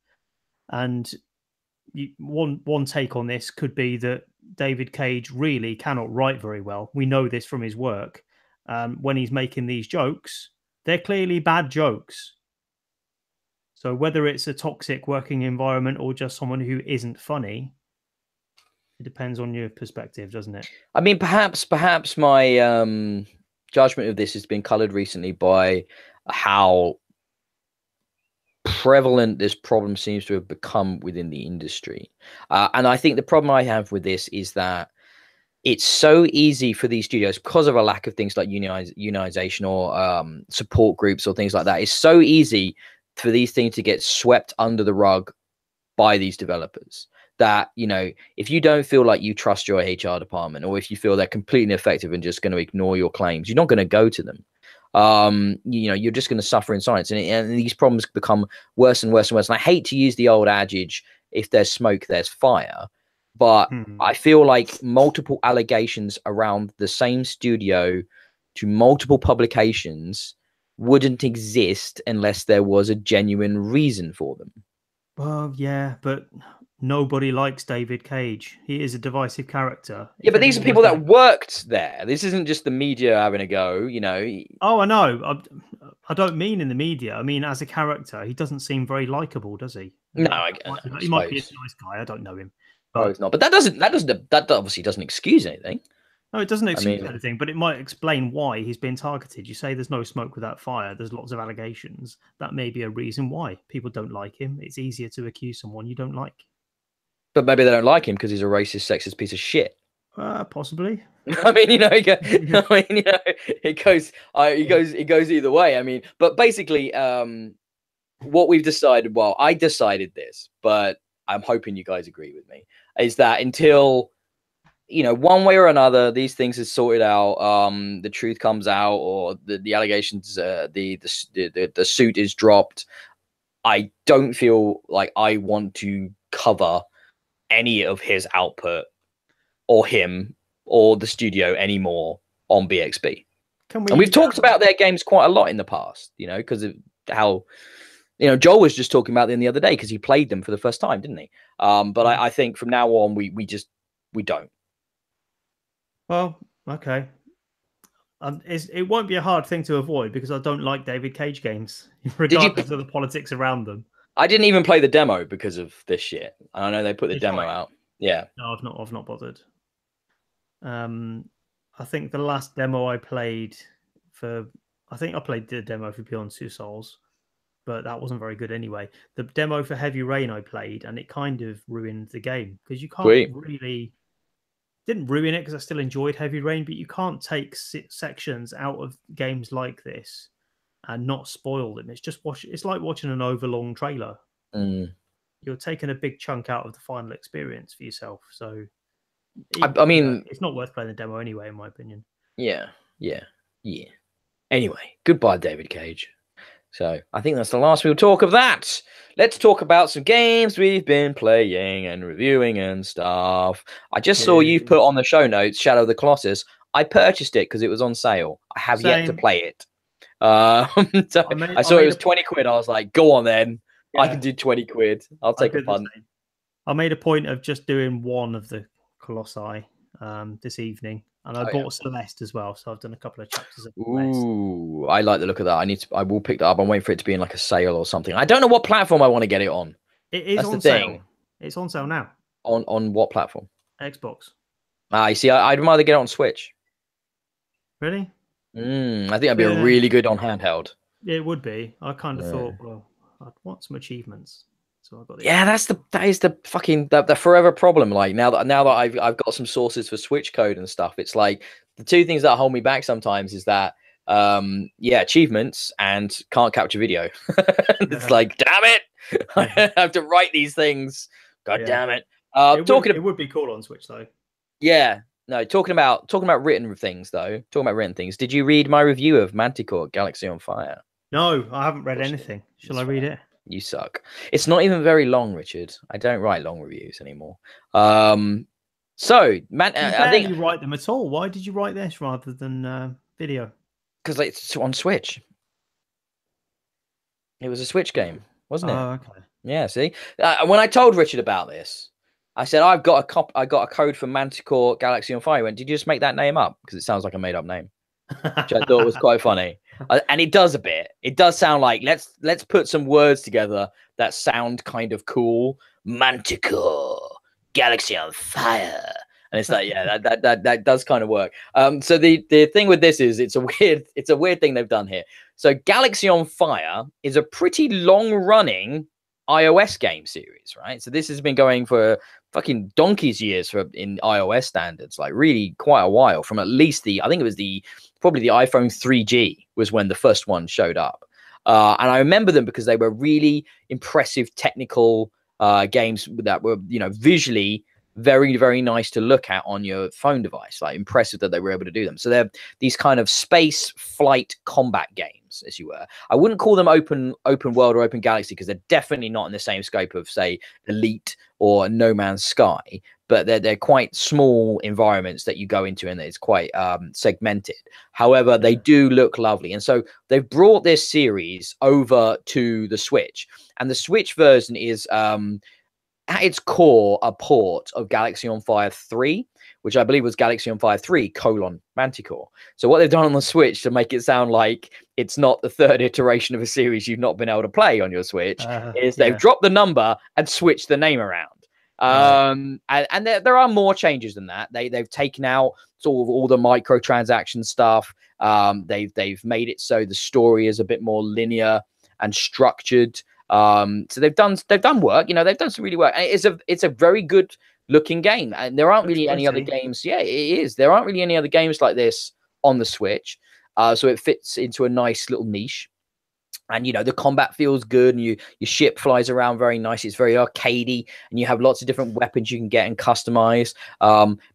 and one take on this could be that David Cage really cannot write very well. We know this from his work. When he's making these jokes, they're clearly bad jokes. So whether it's a toxic working environment or just someone who isn't funny, it depends on your perspective, doesn't it? I mean, perhaps my judgment of this has been colored recently by how prevalent this problem seems to have become within the industry. And I think the problem I have with this is that it's so easy for these studios, because of a lack of things like unionization or support groups or things like that. It's so easy for these things to get swept under the rug by these developers, that, you know, if you don't feel like you trust your HR department, or if you feel they're completely ineffective and just going to ignore your claims, you're not going to go to them. You know, you're just going to suffer in silence, and these problems become worse and worse and worse. And I hate to use the old adage, if there's smoke, there's fire. But I feel like multiple allegations around the same studio to multiple publications wouldn't exist unless there was a genuine reason for them. Well, yeah, but nobody likes David Cage. He is a divisive character. Yeah, but these are people that worked there. This isn't just the media having a go, you know. Oh, I know. I don't mean in the media. I mean, as a character, he doesn't seem very likable, does he? No, he might be a nice guy. I don't know him. But it's not. But that obviously doesn't excuse anything. No, it doesn't excuse anything, but it might explain why he's been targeted. You say there's no smoke without fire. There's lots of allegations. That may be a reason why people don't like him. It's easier to accuse someone you don't like. But maybe they don't like him because he's a racist, sexist piece of shit. Possibly. I mean, you know, it goes either way. I mean, but basically, what we've decided. Well, I decided this, but I'm hoping you guys agree with me. Is that until, you know, one way or another, these things are sorted out, the truth comes out, or the allegations, the suit is dropped, I don't feel like I want to cover any of his output, or him, or the studio anymore on BXB. Can we? And we've talked about their games quite a lot in the past, you know, because of how, you know, Joel was just talking about them the other day because he played them for the first time, didn't he? But I think from now on, we don't. Well, okay. It won't be a hard thing to avoid because I don't like David Cage games, regardless of the politics around them. I didn't even play the demo because of this shit. I know they put the demo out. Yeah. No, I've not bothered. I think the last demo I played I think I played the demo for Beyond Two Souls, but that wasn't very good anyway. The demo for Heavy Rain I played, and it kind of ruined the game because you can't really. Didn't ruin it because I still enjoyed Heavy Rain, but you can't take sections out of games like this and not spoil them. It's just it's like watching an overlong trailer. You're taking a big chunk out of the final experience for yourself. So, I mean, it's not worth playing the demo anyway, in my opinion. Yeah. Anyway, goodbye, David Cage. So I think that's the last we'll talk of that. Let's talk about some games we've been playing and reviewing and stuff. I just saw you put on the show notes Shadow of the Colossus. I purchased it because it was on sale. I have yet to play it. So I saw it was 20 quid. I was like, go on then. Yeah. I can do 20 quid. I'll take a punt. I made a point of just doing one of the Colossi this evening. And I bought Celeste as well, so I've done a couple of chapters of Celeste. Ooh, I like the look of that. I will pick that up. I'm waiting for it to be in like a sale or something. I don't know what platform I want to get it on. It is on sale. It's on sale now. On what platform? Xbox. You see, I'd rather get it on Switch. Really? I think that'd be a really good on handheld. It would be. I kind of thought, well, I'd want some achievements. So I got that is the fucking the forever problem. Like now that I've got some sources for Switch code and stuff, it's like the two things that hold me back sometimes is that achievements and can't capture video. It's like, damn it, I have to write these things. God damn it. It would be cool on Switch though. Yeah. No, talking about written things though. Talking about written things. Did you read my review of Manticore Galaxy on Fire? No, I haven't read anything. Shall I read it? You suck. It's not even very long, Richard. I don't write long reviews anymore. So, I think you write them at all. Why did you write this rather than video? Because it's on Switch. It was a Switch game, wasn't it? Oh, okay. Yeah. See, when I told Richard about this, I said I got a code for Manticore Galaxy on Fire. He went, did you just make that name up? Because it sounds like a made up name. Which I thought was quite funny. And it does a bit. It does sound like let's put some words together that sound kind of cool. Manticore, Galaxy on Fire, and it's like that does kind of work. So the thing with this is it's a weird thing they've done here. So Galaxy on Fire is a pretty long running iOS game series, right? So this has been going for fucking donkey's years in iOS standards, like really quite a while. From at least I think it was probably the iPhone 3G was when the first one showed up. And I remember them because they were really impressive technical games that were, you know, visually very, very nice to look at on your phone device. Like impressive that they were able to do them. So they're these kind of space flight combat games, as you were. I wouldn't call them open world or open galaxy because they're definitely not in the same scope of, say, Elite or No Man's Sky. But they're quite small environments that you go into, and it's quite segmented. However, they do look lovely. And so they've brought this series over to the Switch. And the Switch version is, at its core, a port of Galaxy on Fire 3, which I believe was Galaxy on Fire 3, Manticore. So what they've done on the Switch to make it sound like it's not the third iteration of a series you've not been able to play on your Switch is they've dropped the number and switched the name around. And there are more changes than that. They've taken out sort of all the microtransaction stuff. They've made it so the story is a bit more linear and structured. So they've done work. You know, they've done some really work. And it's a very good looking game. And there aren't really any other games. Yeah, it is. There aren't really any other games like this on the Switch. So it fits into a nice little niche. And, you know, the combat feels good and your ship flies around very nice. It's very arcadey and you have lots of different weapons you can get and customize.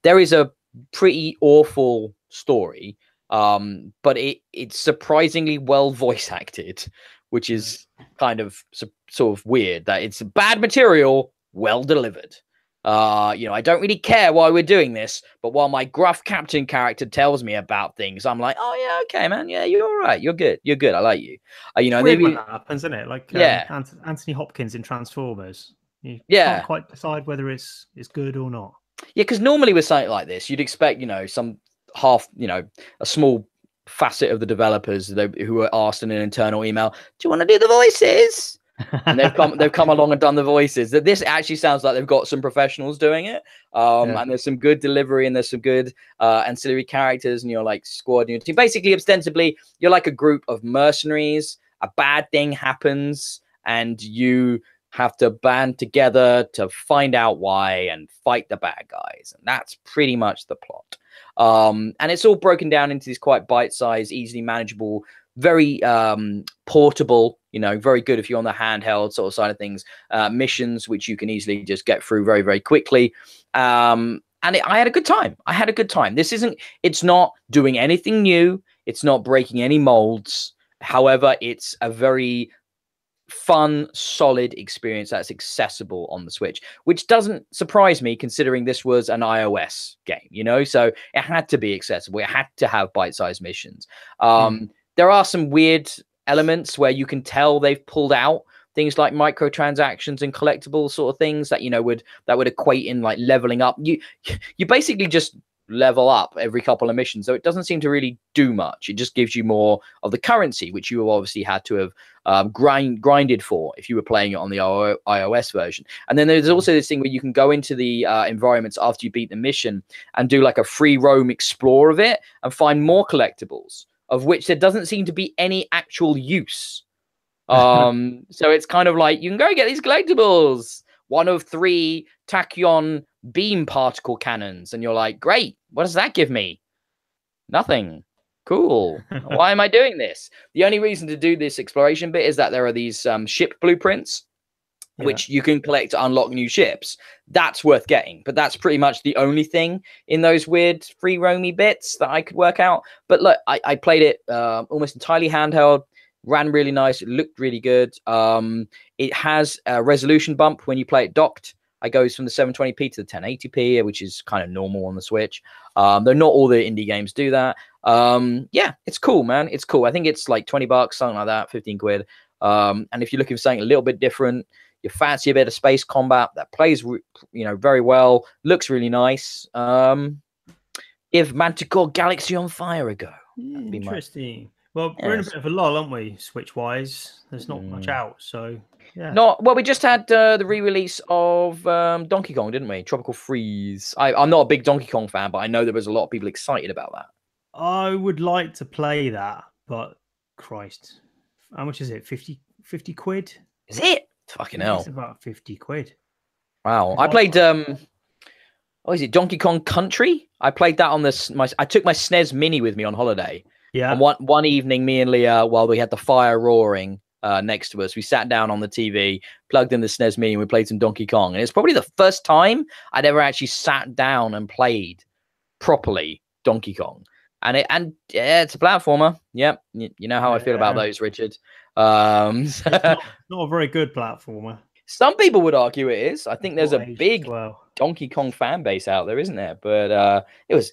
There is a pretty awful story, but it's surprisingly well voice acted, which is kind of sort of weird that it's bad material, well delivered. You know, I don't really care why we're doing this, but while my gruff captain character tells me about things, I'm like, oh yeah, okay, man, yeah, you're all right, you're good, I like you. You know, It's weird when that happens, isn't it? Like yeah, Anthony Hopkins in Transformers. You can't yeah, quite decide whether it's good or not. yeah, because normally with something like this, you'd expect, you know, some half, you know, a small facet of the developers who were asked in an internal email, do you want to do the voices? And they've come along and done the voices. That this actually sounds like they've got some professionals doing it. And there's some good delivery and there's some good ancillary characters, and you're like squad unity. Basically, ostensibly, you're like a group of mercenaries. A bad thing happens, and you have to band together to find out why and fight the bad guys. And that's pretty much the plot. And it's all broken down into these quite bite-sized, easily manageable, very portable, you know, very good if you're on the handheld sort of side of things, missions which you can easily just get through very, very quickly. I had a good time. It's not doing anything new. It's not breaking any molds. However, it's a very fun, solid experience that's accessible on the Switch, which doesn't surprise me considering this was an iOS game, you know, so it had to be accessible. It had to have bite-sized missions. There are some weird elements where you can tell they've pulled out things like microtransactions and collectible sort of things that, you know, would equate in like leveling up. You basically just level up every couple of missions, so it doesn't seem to really do much. It just gives you more of the currency, which you obviously had to have grinded for if you were playing it on the iOS version. And then there's also this thing where you can go into the environments after you beat the mission and do like a free roam explore of it and find more collectibles, of which there doesn't seem to be any actual use. So it's kind of like, you can go get these collectibles, one of 3 tachyon beam particle cannons, and you're like, great, what does that give me? Nothing. Cool. Why am I doing this? The only reason to do this exploration bit is that there are these ship blueprints which you can collect to unlock new ships. That's worth getting, but that's pretty much the only thing in those weird free roamy bits that I could work out. But look, I played it almost entirely handheld, ran really nice, it looked really good. It has a resolution bump when you play it docked. It goes from the 720p to the 1080p, which is kind of normal on the Switch. Though not all the indie games do that. Yeah, it's cool, man. It's cool. I think it's like $20, something like that, 15 quid. And if you're looking for something a little bit different, you fancy a bit of space combat that plays, you know, very well, looks really nice. Give Manticore Galaxy on Fire a go. Interesting. Well, we're in a bit of a lull, aren't we, Switch-wise? There's not much out, so yeah. Well, we just had the re-release of Donkey Kong, didn't we? Tropical Freeze. I'm not a big Donkey Kong fan, but I know there was a lot of people excited about that. I would like to play that, but Christ, how much is it? 50 quid? Is it? Fucking hell. It's about 50 quid. Wow. I played is it Donkey Kong Country? I played that on I took my SNES Mini with me on holiday. Yeah. And one evening, me and Leah, while we had the fire roaring next to us, we sat down on the TV, plugged in the SNES Mini, and we played some Donkey Kong. And it's probably the first time I'd ever actually sat down and played properly Donkey Kong. And it's a platformer. Yep. You know how I feel about those, Richard. It's not a very good platformer. Some people would argue it is. I think there's a big Donkey Kong fan base out there, isn't there? But it was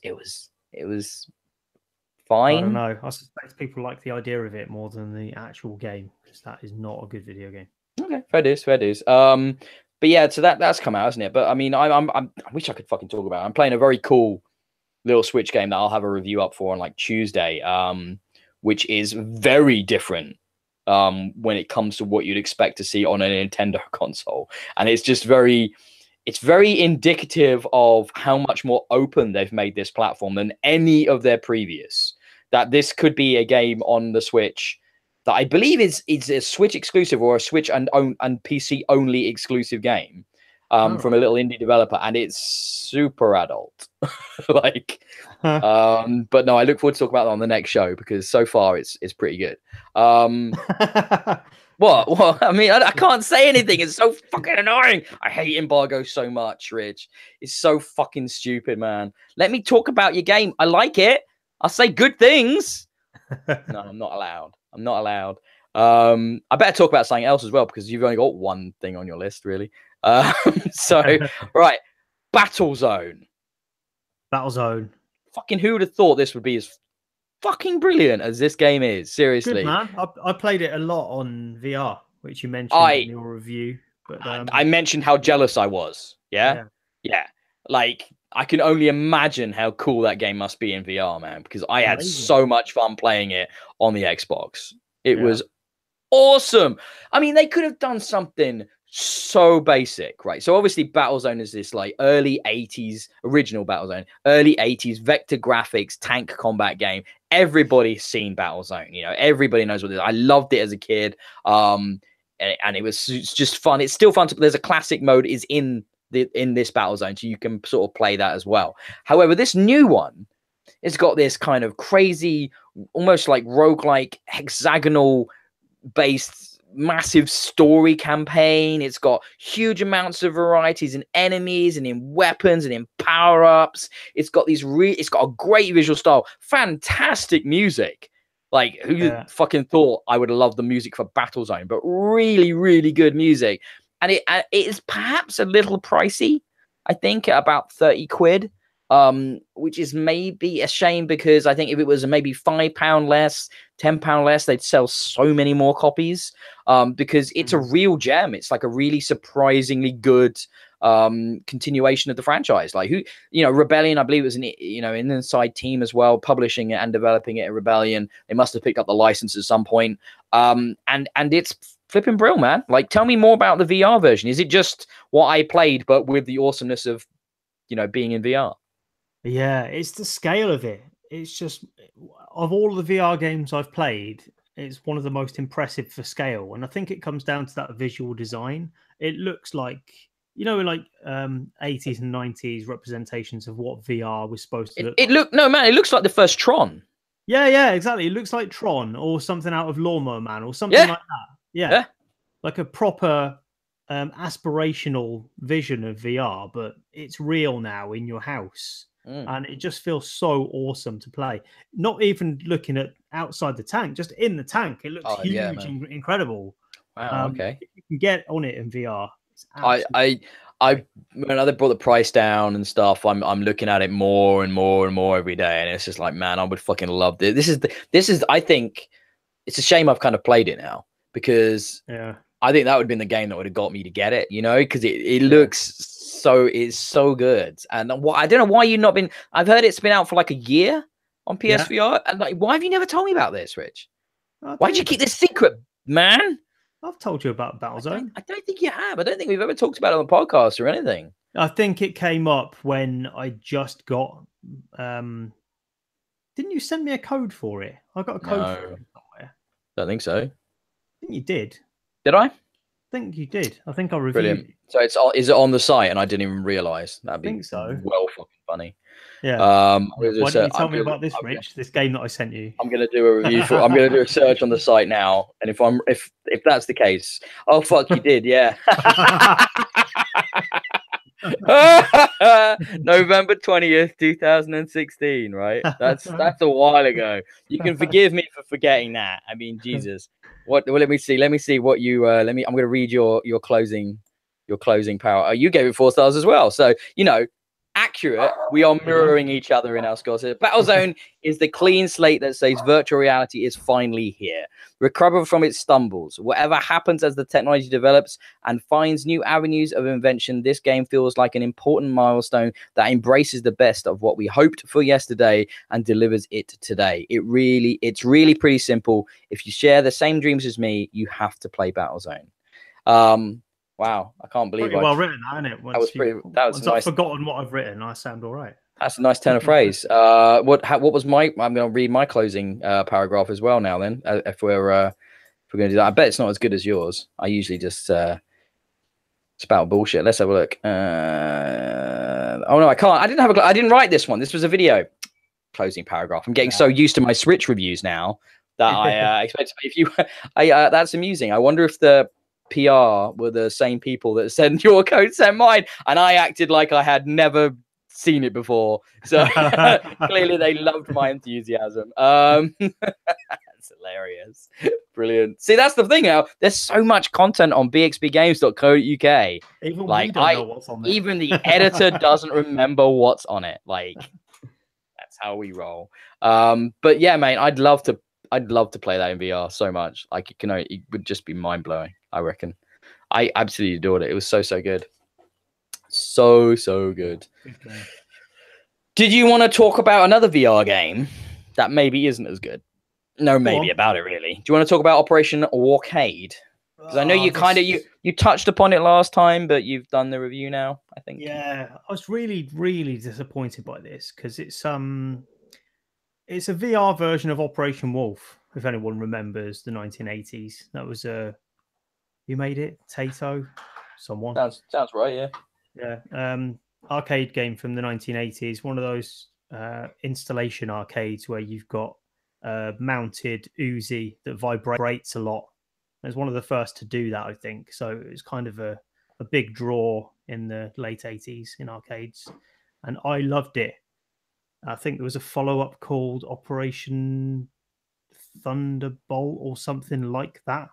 fine. I don't know. I suspect people like the idea of it more than the actual game, because that is not a good video game. Okay, fair dues. But yeah, so that's come out, hasn't it? But I mean, I wish I could fucking talk about it. I'm playing a very cool little Switch game that I'll have a review up for on like Tuesday, which is very different when it comes to what you'd expect to see on a Nintendo console. And it's just very indicative of how much more open they've made this platform than any of their previous. That this could be a game on the Switch that I believe is a Switch exclusive or a Switch and PC only exclusive game from a little indie developer, and it's super adult. But no, I look forward to talking about that on the next show because so far it's pretty good. What? I mean, I can't say anything. It's so fucking annoying. I hate embargo so much, Rich. It's so fucking stupid, man. Let me talk about your game. I like it. I'll say good things. No, I'm not allowed. I better talk about something else as well because you've only got one thing on your list, really. So, right. Battlezone. Battlezone. Fucking who would have thought this would be as fucking brilliant as this game is? Seriously. Good, man. I played it a lot on VR, which you mentioned in your review. But I mentioned how jealous I was. Yeah? Yeah. Like, I can only imagine how cool that game must be in VR, man, because I had so much fun playing it on the Xbox. It was awesome. I mean, they could have done something so basic, right? So obviously Battlezone is this like early 80s, original Battlezone, early 80s vector graphics tank combat game. Everybody's seen Battlezone, you know, everybody knows what it is. I loved it as a kid. And it's just fun. It's still fun there's a classic mode is in this Battlezone, so you can sort of play that as well. However, this new one, it's got this kind of crazy, almost like roguelike hexagonal based massive story campaign. It's got huge amounts of varieties in enemies and in weapons and in power-ups. It's got it's got a great visual style, fantastic music. Like, who fucking thought I would have loved the music for Battlezone? But really, really good music. And it is perhaps a little pricey, I think, at about 30 quid. Which is maybe a shame, because I think if it was maybe £5 less, £10 less, they'd sell so many more copies. Because it's a real gem. It's like a really surprisingly good continuation of the franchise. Like, who, you know, Rebellion, I believe, was an inside team as well, publishing it and developing it at Rebellion. They must have picked up the license at some point. And it's flipping brill, man. Like, tell me more about the VR version. Is it just what I played, but with the awesomeness of, you know, being in VR? Yeah, it's the scale of it. It's just, of all the VR games I've played, it's one of the most impressive for scale. And I think it comes down to that visual design. It looks like, you know, like 80s and 90s representations of what VR was supposed to look like. No, man, it looks like the first Tron. Yeah, exactly. It looks like Tron or something out of Lawnmower Man or something like that. Yeah. Like a proper aspirational vision of VR, but it's real now in your house. And it just feels so awesome to play. Not even looking at outside the tank, just in the tank. It looks huge and incredible. Wow, okay. If you can get on it in VR. When they brought the price down and stuff, I'm looking at it more and more and more every day, and it's just like, man, I would fucking love this. This is I think it's a shame I've kind of played it now, because I think that would have been the game that would have got me to get it, you know, because it looks it's so good. And I don't know why you've not been. I've heard it's been out for like a year on PSVR, and like, why have you never told me about this, Rich? Why did you keep this secret, man? I've told you about Battlezone. I don't think you have. I don't think we've ever talked about it on the podcast or anything. I think it came up when I just got. Didn't you send me a code for it? I got a code for it somewhere. Don't think so. I think you did. Did I? I think you did. I think I reviewed it. So is it on the site and I didn't even realize? That'd be I think so. Well fucking funny. Yeah. Why don't you tell me about this, Rich? This game that I sent you. I'm gonna do a review for. I'm gonna do a search on the site now, and if that's the case, oh fuck, you did, yeah. November 20th, 2016. Right. That's a while ago. You can forgive me for forgetting that. I mean, Jesus. What? Well, let me see what you. I'm going to read your closing power. You gave it 4 stars as well. So, you know, accurate. We are mirroring each other in our scores. Battlezone is the clean slate that says virtual reality is finally here. Recover from its stumbles. Whatever happens as the technology develops and finds new avenues of invention, this game feels like an important milestone that embraces the best of what we hoped for yesterday and delivers it today. It's really pretty simple. If you share the same dreams as me, you have to play Battlezone. Wow, I can't believe well written, isn't it? That was nice. I've forgotten what I've written, I sound all right. That's a nice turn of phrase. What was my? I'm going to read my closing paragraph as well now. Then, if we're going to do that, I bet it's not as good as yours. I usually just spout bullshit. Let's have a look. Oh no, I can't. I didn't write this one. This was a video closing paragraph. I'm getting so used to my Switch reviews now that I expect. If you, that's amusing. I wonder if the PR were the same people that sent your code, sent mine, and I acted like I had never seen it before. So clearly they loved my enthusiasm. That's hilarious. Brilliant. See, that's the thing now. There's so much content on bxbgames.co.uk. Even Like, we don't know what's on there. even the editor doesn't remember what's on it. Like, that's how we roll. But yeah, mate, I'd love to play that in VR so much. Like, it would just be mind blowing, I reckon. I absolutely adored it. It was so good. So good. Did you want to talk about another VR game that maybe isn't as good? No, maybe about it, really. Do you want to talk about Operation Warcade? Because I know you you touched upon it last time, but you've done the review now, I think. Yeah, I was really disappointed by this because it's a VR version of Operation Wolf. If anyone remembers the 1980s, that was you made it, Tato, someone. Sounds right, yeah. Yeah, arcade game from the 1980s. One of those installation arcades where you've got a mounted Uzi that vibrates a lot. It was one of the first to do that, I think. So it was kind of a big draw in the late 80s in arcades, and I loved it. I think there was a follow-up called Operation Thunderbolt or something like that.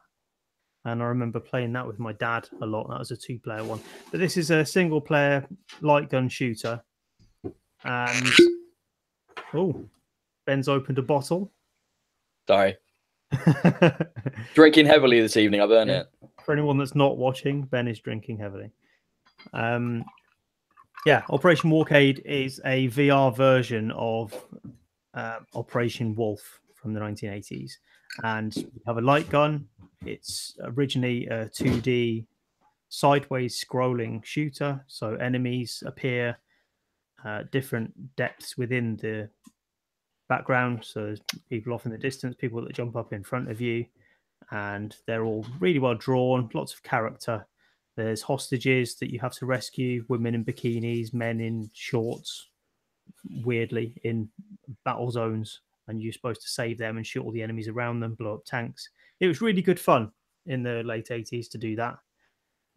And I remember playing that with my dad a lot. That was a 2-player one. But this is a single-player light gun shooter. And Ben's opened a bottle. Sorry. Drinking heavily this evening. I've earned it. For anyone that's not watching, Ben is drinking heavily. Yeah, Operation Warcade is a VR version of Operation Wolf from the 1980s. And you have a light gun. It's originally a 2D sideways scrolling shooter. So enemies appear different depths within the background. So there's people off in the distance, people that jump up in front of you. And they're all really well drawn, lots of character. There's hostages that you have to rescue, women in bikinis, men in shorts, weirdly, in battle zones. And you're supposed to save them and shoot all the enemies around them, blow up tanks. It was really good fun in the late 80s to do that.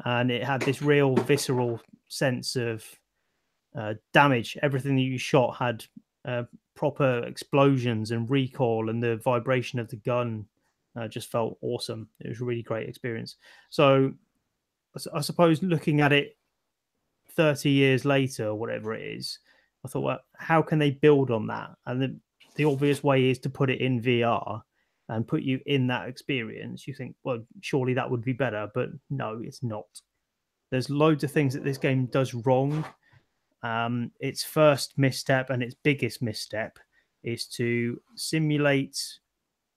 And it had this real visceral sense of damage. Everything that you shot had proper explosions and recoil, and the vibration of the gun just felt awesome. It was a really great experience. So I suppose looking at it 30 years later, or whatever it is, I thought, well, how can they build on that? And the obvious way is to put it in VR and put you in that experience. You think, well, surely that would be better, but no, it's not. There's loads of things that this game does wrong. Its first misstep and its biggest misstep is to simulate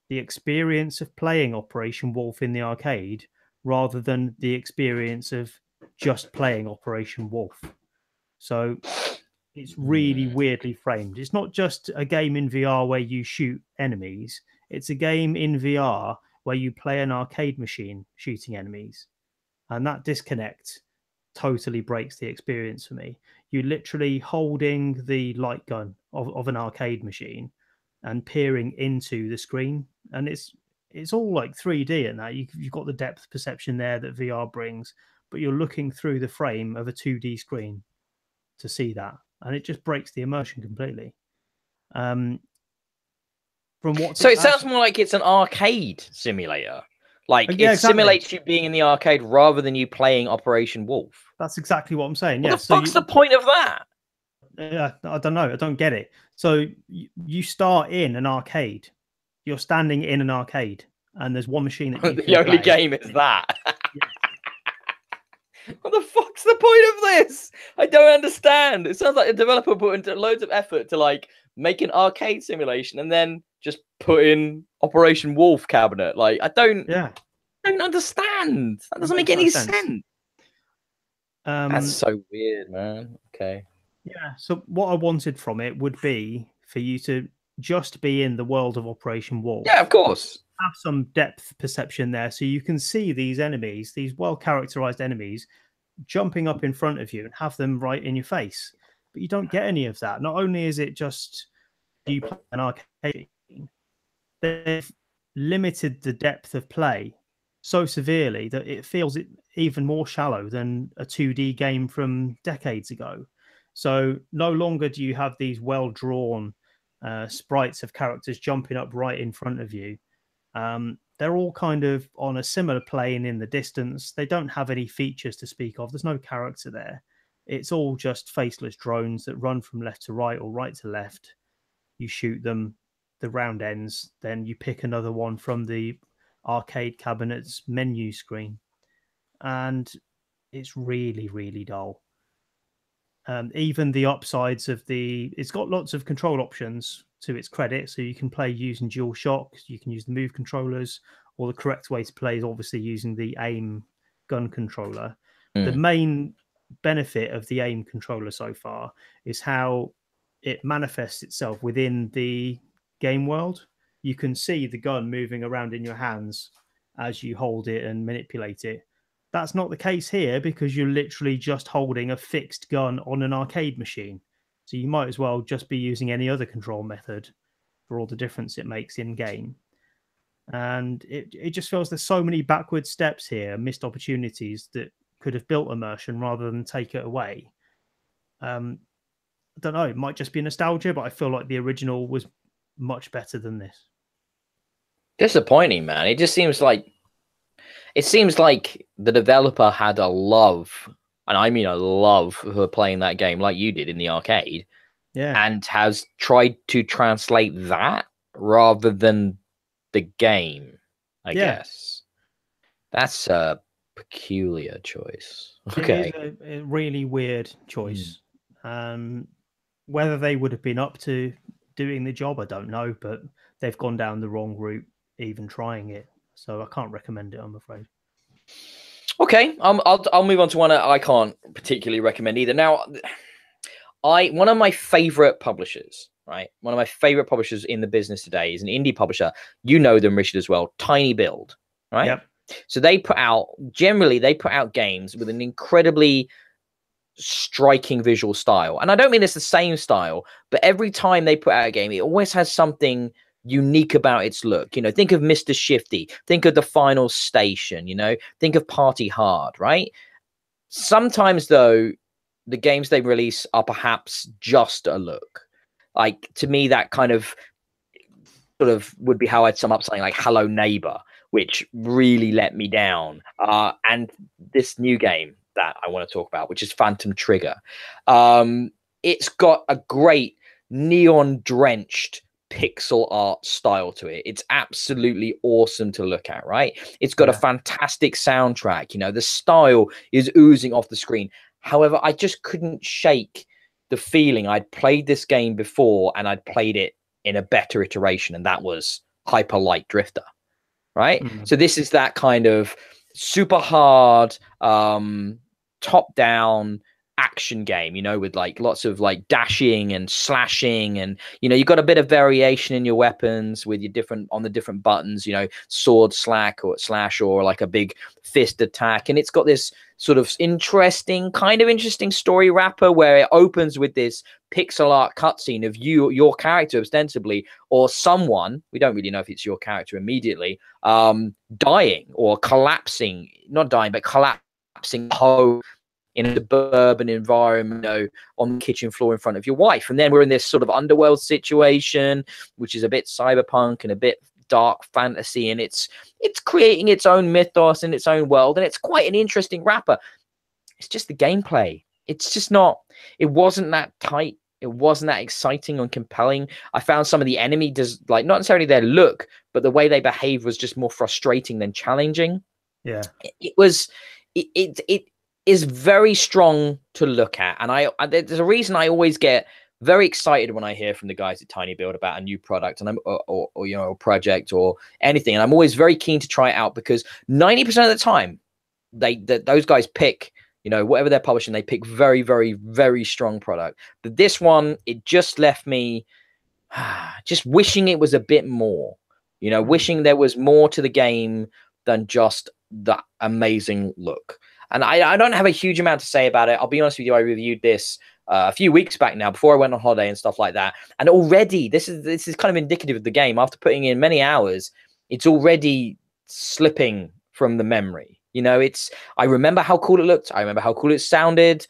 the experience of playing Operation Wolf in the arcade rather than the experience of just playing Operation Wolf. So it's really weirdly framed. It's not just a game in VR where you shoot enemies. It's a game in VR where you play an arcade machine shooting enemies. And that disconnect totally breaks the experience for me. You're literally holding the light gun of an arcade machine and peering into the screen. And it's all like 3D and that. You've got the depth perception there that VR brings, but you're looking through the frame of a 2D screen to see that. And it just breaks the immersion completely. From what So it sounds more like it's an arcade simulator. Like it simulates you being in the arcade rather than you playing Operation Wolf. That's exactly what I'm saying. What the fuck's the point of that? Yeah, I don't know. I don't get it. So you start in an arcade. You're standing in an arcade, and there's one machine that you the only game is that. What the fuck's the point of this? I don't understand. It sounds like a developer put into loads of effort to like make an arcade simulation and then just put in Operation Wolf cabinet. Like I don't understand. That doesn't make any sense. That's so weird, man. Okay. Yeah. So what I wanted from it would be for you to just be in the world of Operation Wolf. Yeah, of course. Have some depth perception there, so you can see these enemies, these well-characterized enemies, jumping up in front of you and have them right in your face. But you don't get any of that. Not only is it just you play an arcade, they've limited the depth of play so severely that it feels even more shallow than a 2D game from decades ago. So no longer do you have these well-drawn sprites of characters jumping up right in front of you. They're all kind of on a similar plane in the distance. They don't have any features to speak of. There's no character there. It's all just faceless drones that run from left to right or right to left. You shoot them, the round ends, then you pick another one from the arcade cabinet's menu screen. And it's really, really dull. Even the upsides of it's got lots of control options to its credit. So you can play using dual shock, you can use the move controllers, or the correct way to play is obviously using the aim gun controller. The main benefit of the aim controller so far is how it manifests itself within the game world. You can see the gun moving around in your hands as you hold it and manipulate it. That's not the case here because you're literally just holding a fixed gun on an arcade machine. So you might as well just be using any other control method for all the difference it makes in game. And it just feels there's so many backward steps here, missed opportunities that could have built immersion rather than take it away. I don't know, it might just be nostalgia, but I feel like the original was much better than this. Disappointing, man. It seems like the developer had a love, and I mean a love, for playing that game like you did in the arcade. Yeah. And has tried to translate that rather than the game, I guess. That's a peculiar choice. Okay. It is a really weird choice. Whether they would have been up to doing the job, I don't know, but they've gone down the wrong route even trying it. So I can't recommend it, I'm afraid. Okay, I'll move on to one I can't particularly recommend either. Now, one of my favorite publishers, right? One of my favorite publishers in the business today is an indie publisher. You know them, Richard, as well. Tiny Build, right? Yep. So they put out games with an incredibly striking visual style. And I don't mean it's the same style, but every time they put out a game, it always has something unique about its look. You know, think of Mr. Shifty, think of The Final Station, you know, think of Party Hard, right? Sometimes, though, the games they release are perhaps just a look. Like, to me, that kind of sort of would be how I'd sum up something like Hello Neighbor, which really let me down. And this new game that I want to talk about, which is Phantom Trigger. It's got a great neon-drenched pixel art style to it. It's absolutely awesome to look at, right? It's got a fantastic soundtrack. You know, the style is oozing off the screen. However, I just couldn't shake the feeling I'd played this game before and I'd played it in a better iteration, and that was Hyper Light Drifter, right? So this is that kind of super hard, top-down action game, you know, with like lots of like dashing and slashing, and you know, you've got a bit of variation in your weapons with your different buttons, you know, sword slash or like a big fist attack. And it's got this sort of interesting story wrapper where it opens with this pixel art cutscene of your character ostensibly, or someone, we don't really know if it's your character immediately, dying or collapsing, not dying, but collapsing whole in a suburban environment, you know, on the kitchen floor in front of your wife. And then we're in this sort of underworld situation, which is a bit cyberpunk and a bit dark fantasy, and it's creating its own mythos and its own world, and it's quite an interesting wrapper. It's just the gameplay. It's just not, it wasn't that tight. It wasn't that exciting and compelling. I found some of the enemy not necessarily their look, but the way they behave was just more frustrating than challenging. Yeah. It is very strong to look at. And there's a reason I always get very excited when I hear from the guys at Tiny Build about a new product or you know, a project or anything. And I'm always very keen to try it out because 90% of the time those guys pick, you know, whatever they're publishing, they pick very, very, very strong product. But this one, it just left me just wishing it was a bit more, you know, wishing there was more to the game than just that amazing look. And I don't have a huge amount to say about it. I'll be honest with you. I reviewed this a few weeks back now before I went on holiday and stuff like that. And already this is kind of indicative of the game. After putting in many hours, it's already slipping from the memory. You know, I remember how cool it looked. I remember how cool it sounded.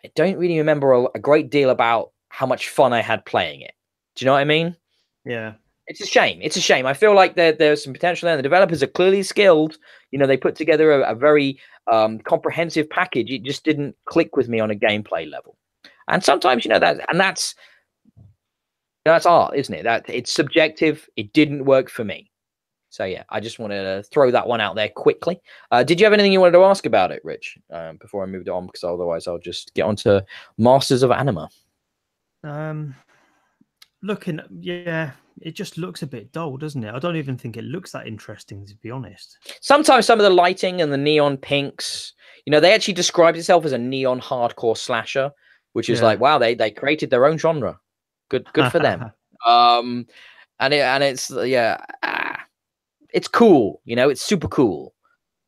I don't really remember a great deal about how much fun I had playing it. Do you know what I mean? Yeah. It's a shame. It's a shame. I feel like there's some potential there. The developers are clearly skilled. You know, they put together a very comprehensive package. It just didn't click with me on a gameplay level. And sometimes, you know, that's art, isn't it? That it's subjective. It didn't work for me. So yeah, I just wanted to throw that one out there quickly. Did you have anything you wanted to ask about it, Rich? Before I moved on, because otherwise I'll just get on to Masters of Anima. Looking, yeah, it just looks a bit dull, doesn't it? I don't even think it looks that interesting, to be honest. Sometimes some of the lighting and the neon pinks, you know, they actually described itself as a neon hardcore slasher, which is like, wow, they created their own genre. Good for them. It's it's cool, you know, it's super cool.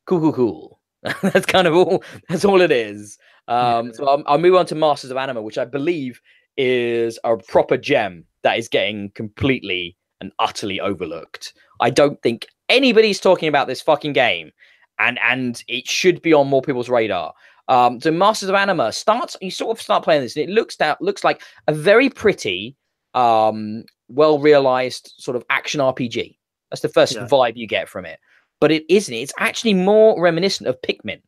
Cool. That's kind of all. That's all it is. So I'll move on to Masters of Anima, which I believe is a proper gem that is getting completely and utterly overlooked. I don't think anybody's talking about this fucking game, and it should be on more people's radar. So Masters of Anima you sort of start playing this, and it looks like a very pretty, well realized sort of action RPG. That's the first vibe you get from it. But it isn't. It's actually more reminiscent of Pikmin.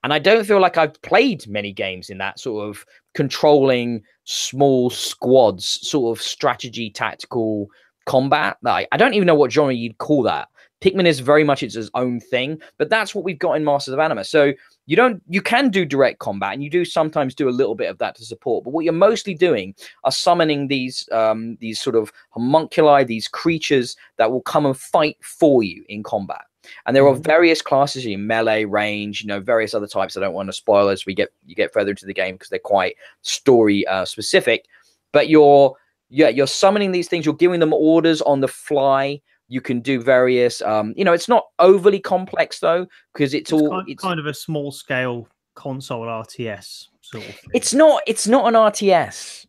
And I don't feel like I've played many games in that sort of controlling small squads, sort of strategy, tactical combat. Like, I don't even know what genre you'd call that. Pikmin is very much its own thing, but that's what we've got in Masters of Anima. So you can do direct combat, and you do sometimes do a little bit of that to support. But what you're mostly doing are summoning these sort of homunculi, these creatures that will come and fight for you in combat. And there are various classes in melee, range, you know, various other types. I don't want to spoil as you get further into the game because they're quite story specific. But you're summoning these things. You're giving them orders on the fly. You can do various, you know, it's not overly complex though, because it's kind of a small scale console RTS sort of thing. It's not an RTS.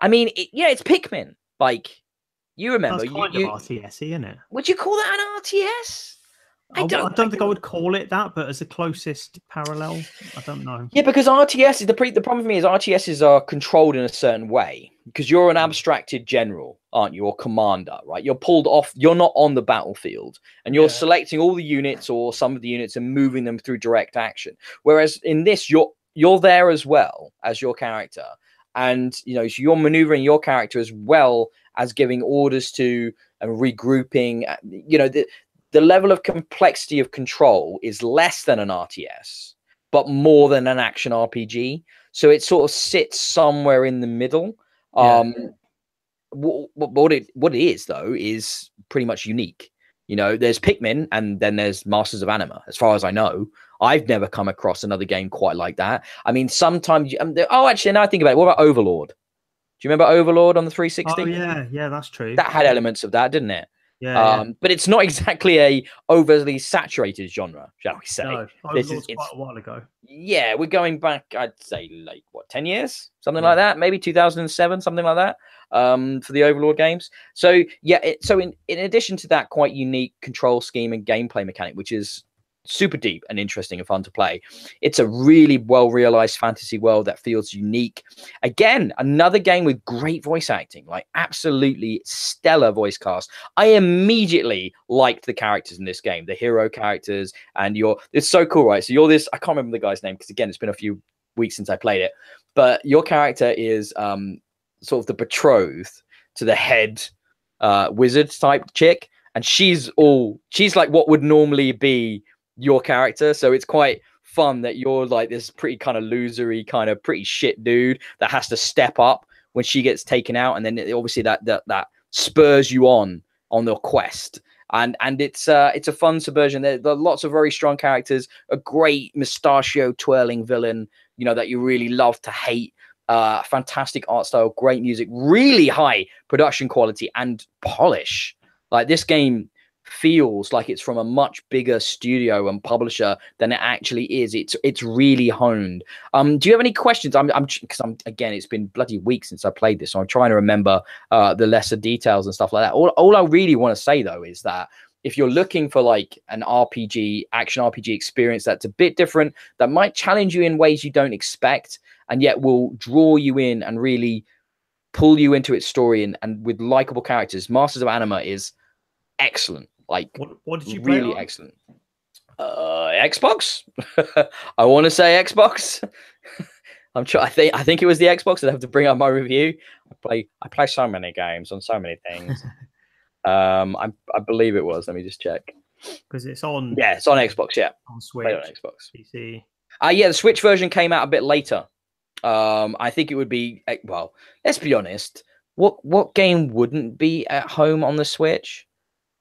I mean, it's Pikmin. Like, you remember, that's kind of RTS-y, isn't it? Would you call that an RTS? I don't think I would call it that, but as the closest parallel, I don't know. Yeah, because RTS is the problem for me is RTSs are controlled in a certain way because you're an abstracted general, aren't you, or commander, right? You're pulled off. You're not on the battlefield, and you're selecting all the units or some of the units and moving them through direct action. Whereas in this, you're there as well as your character, and you know, so you're maneuvering your character as well as giving orders to and regrouping. You know, the level of complexity of control is less than an RTS, but more than an action RPG. So it sort of sits somewhere in the middle. What it is, though, is pretty much unique. You know, there's Pikmin and then there's Masters of Anima. As far as I know, I've never come across another game quite like that. I mean, sometimes... actually, now I think about it, what about Overlord? Do you remember Overlord on the 360? Oh, yeah, that's true. That had elements of that, didn't it? Yeah, but it's not exactly a overly saturated genre, shall we say? No, this is quite a while ago. Yeah, we're going back, I'd say, like, what, 10 years? Something like that? Maybe 2007, something like that, for the Overlord games. So, yeah, so in addition to that quite unique control scheme and gameplay mechanic, which is super deep and interesting and fun to play, it's a really well-realized fantasy world that feels unique. Again, another game with great voice acting, like absolutely stellar voice cast. I immediately liked the characters in this game, the hero characters, and it's so cool, right? So you're this, I can't remember the guy's name because again, it's been a few weeks since I played it, but your character is sort of the betrothed to the head wizard type chick, and she's like what would normally be your character. So it's quite fun that you're like this pretty kind of losery, kind of pretty shit dude that has to step up when she gets taken out, and then obviously that spurs you on the quest. And it's a fun subversion. There are lots of very strong characters, a great mustachio twirling villain, you know, that you really love to hate. Fantastic art style, great music, really high production quality and polish. Like, this game feels like it's from a much bigger studio and publisher than it actually is. It's really honed. Do you have any questions? Because again, it's been bloody weeks since I played this, so I'm trying to remember the lesser details and stuff like that. All I really want to say though is that if you're looking for like an RPG, action RPG experience that's a bit different, that might challenge you in ways you don't expect, and yet will draw you in and really pull you into its story, and with likable characters, Masters of Anima is excellent. Like, what did you play really on? excellent. Xbox. I want to say Xbox. I think it was the Xbox. I'd have to bring up my review. I play so many games on so many things. I believe it was. Let me just check. Because it's on. Yeah, it's on Xbox. Yeah, on Switch, played on Xbox. PC. Yeah, the Switch version came out a bit later. I think it would be, well, let's be honest. What game wouldn't be at home on the Switch?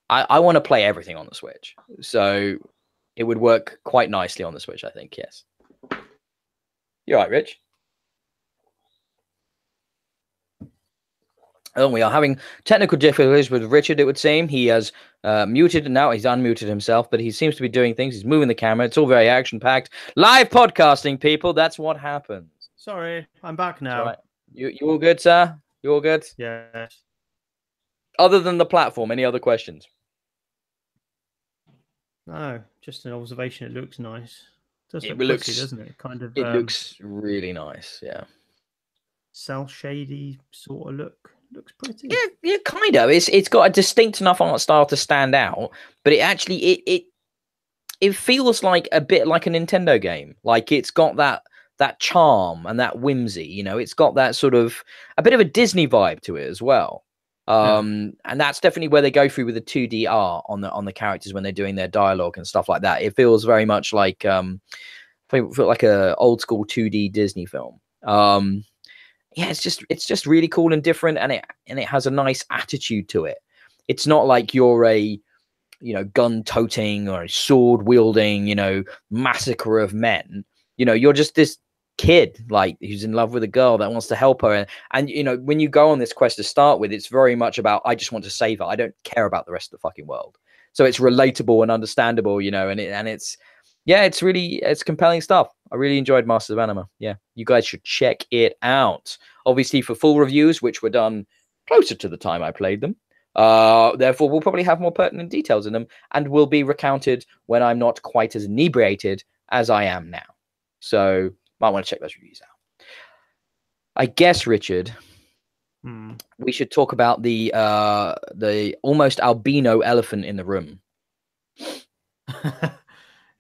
I want to play everything on the Switch, so it would work quite nicely on the Switch, I think. Yes. You're right, Rich. Oh, we are having technical difficulties with Richard, it would seem. He has muted, and now he's unmuted himself, but he seems to be doing things. He's moving the camera. It's all very action-packed. Live podcasting, people. That's what happens. Sorry, I'm back now. Right. You all good, sir? You all good? Yes. Other than the platform, any other questions? No, just an observation. It looks nice. It does It look looks, pretty, doesn't it? Kind of. It looks really nice, yeah. Cell shady sort of look. Looks pretty. Yeah, kind of. It's got a distinct enough art style to stand out, but it actually it feels like a bit like a Nintendo game. Like it's got that charm and that whimsy. You know, it's got that sort of a bit of a Disney vibe to it as well. And that's definitely where they go through with the 2D art on the characters when they're doing their dialogue and stuff like that. It feels very much like like a old school 2D Disney film. Yeah, it's just really cool and different, and it has a nice attitude to it. It's not like you're a gun toting or a sword wielding massacre of men. You're just this kid like who's in love with a girl that wants to help her, and when you go on this quest to start with, it's very much about I just want to save her. I don't care about the rest of the fucking world. So it's relatable and understandable, it's compelling stuff. I really enjoyed Masters of Anima. Yeah, you guys should check it out. Obviously, for full reviews, which were done closer to the time I played them, therefore we'll probably have more pertinent details in them, and will be recounted when I'm not quite as inebriated as I am now. So might want to check those reviews out. I guess, Richard, we should talk about the almost albino elephant in the room.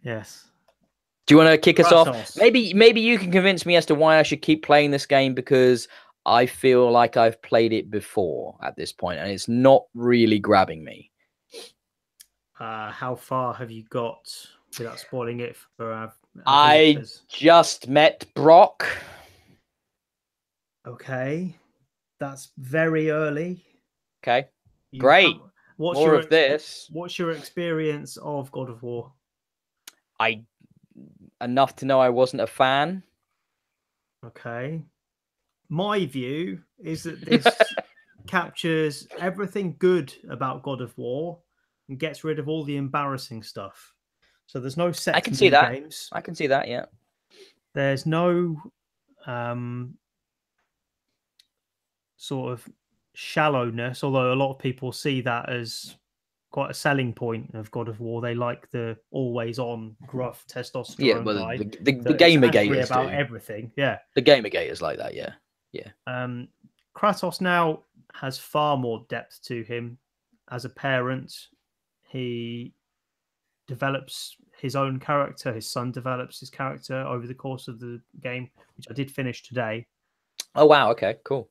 Yes. Do you want to kick us off? Maybe you can convince me as to why I should keep playing this game, because I feel like I've played it before at this point, and it's not really grabbing me. How far have you got without spoiling it for our I just met Brock. Okay. That's very early. Okay. Great. More of this. What's your experience of God of War? Enough to know I wasn't a fan. Okay. My view is that this captures everything good about God of War and gets rid of all the embarrassing stuff. So there's no sex. I can see that. Games. I can see that. Yeah. There's no sort of shallowness, although a lot of people see that as quite a selling point of God of War. They like the always-on gruff testosterone. Yeah, well, guy the Gamergaters about do. Everything. Yeah, the Gamergaters like that. Yeah, yeah. Kratos now has far more depth to him as a parent. He develops his own character. His son develops his character over the course of the game, which I did finish today. Oh wow! Okay, cool.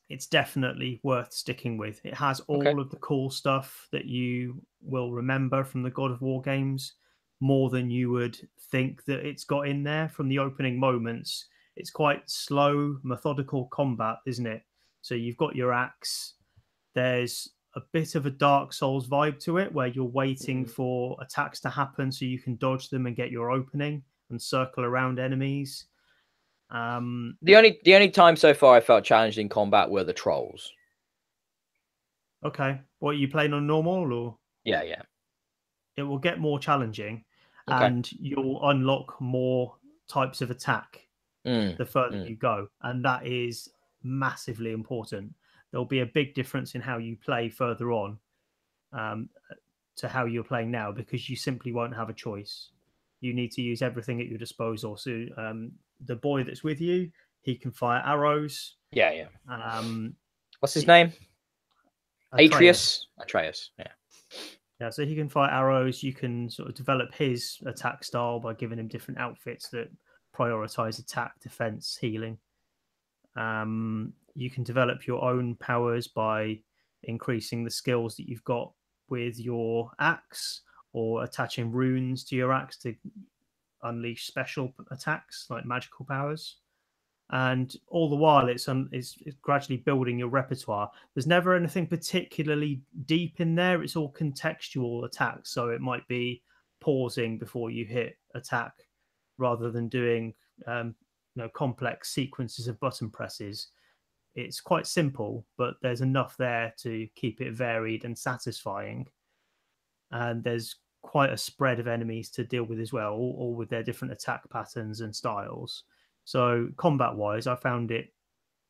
It's definitely worth sticking with. It has all of the cool stuff that you will remember from the God of War games, more than you would think that it's got in there from the opening moments. It's quite slow, methodical combat, isn't it? So you've got your axe. There's a bit of a Dark Souls vibe to it, where you're waiting for attacks to happen so you can dodge them and get your opening and circle around enemies. The only time so far I felt challenged in combat were the trolls. Okay. What, are you playing on normal or? Yeah. It will get more challenging, and you'll unlock more types of attack the further you go, and that is massively important. There'll be a big difference in how you play further on. to how you're playing now, because you simply won't have a choice. You need to use everything at your disposal. So the boy that's with you, he can fire arrows. Yeah. What's his he- name? Atreus. Atreus. Yeah. Yeah, so he can fire arrows. You can sort of develop his attack style by giving him different outfits that prioritize attack, defense, healing. You can develop your own powers by increasing the skills that you've got with your axe, or attaching runes to your axe to unleash special attacks like magical powers. And all the while, it's gradually building your repertoire. There's never anything particularly deep in there. It's all contextual attacks. So it might be pausing before you hit attack, rather than doing complex sequences of button presses. It's quite simple, but there's enough there to keep it varied and satisfying. And there's quite a spread of enemies to deal with as well, all with their different attack patterns and styles. So combat-wise, I found it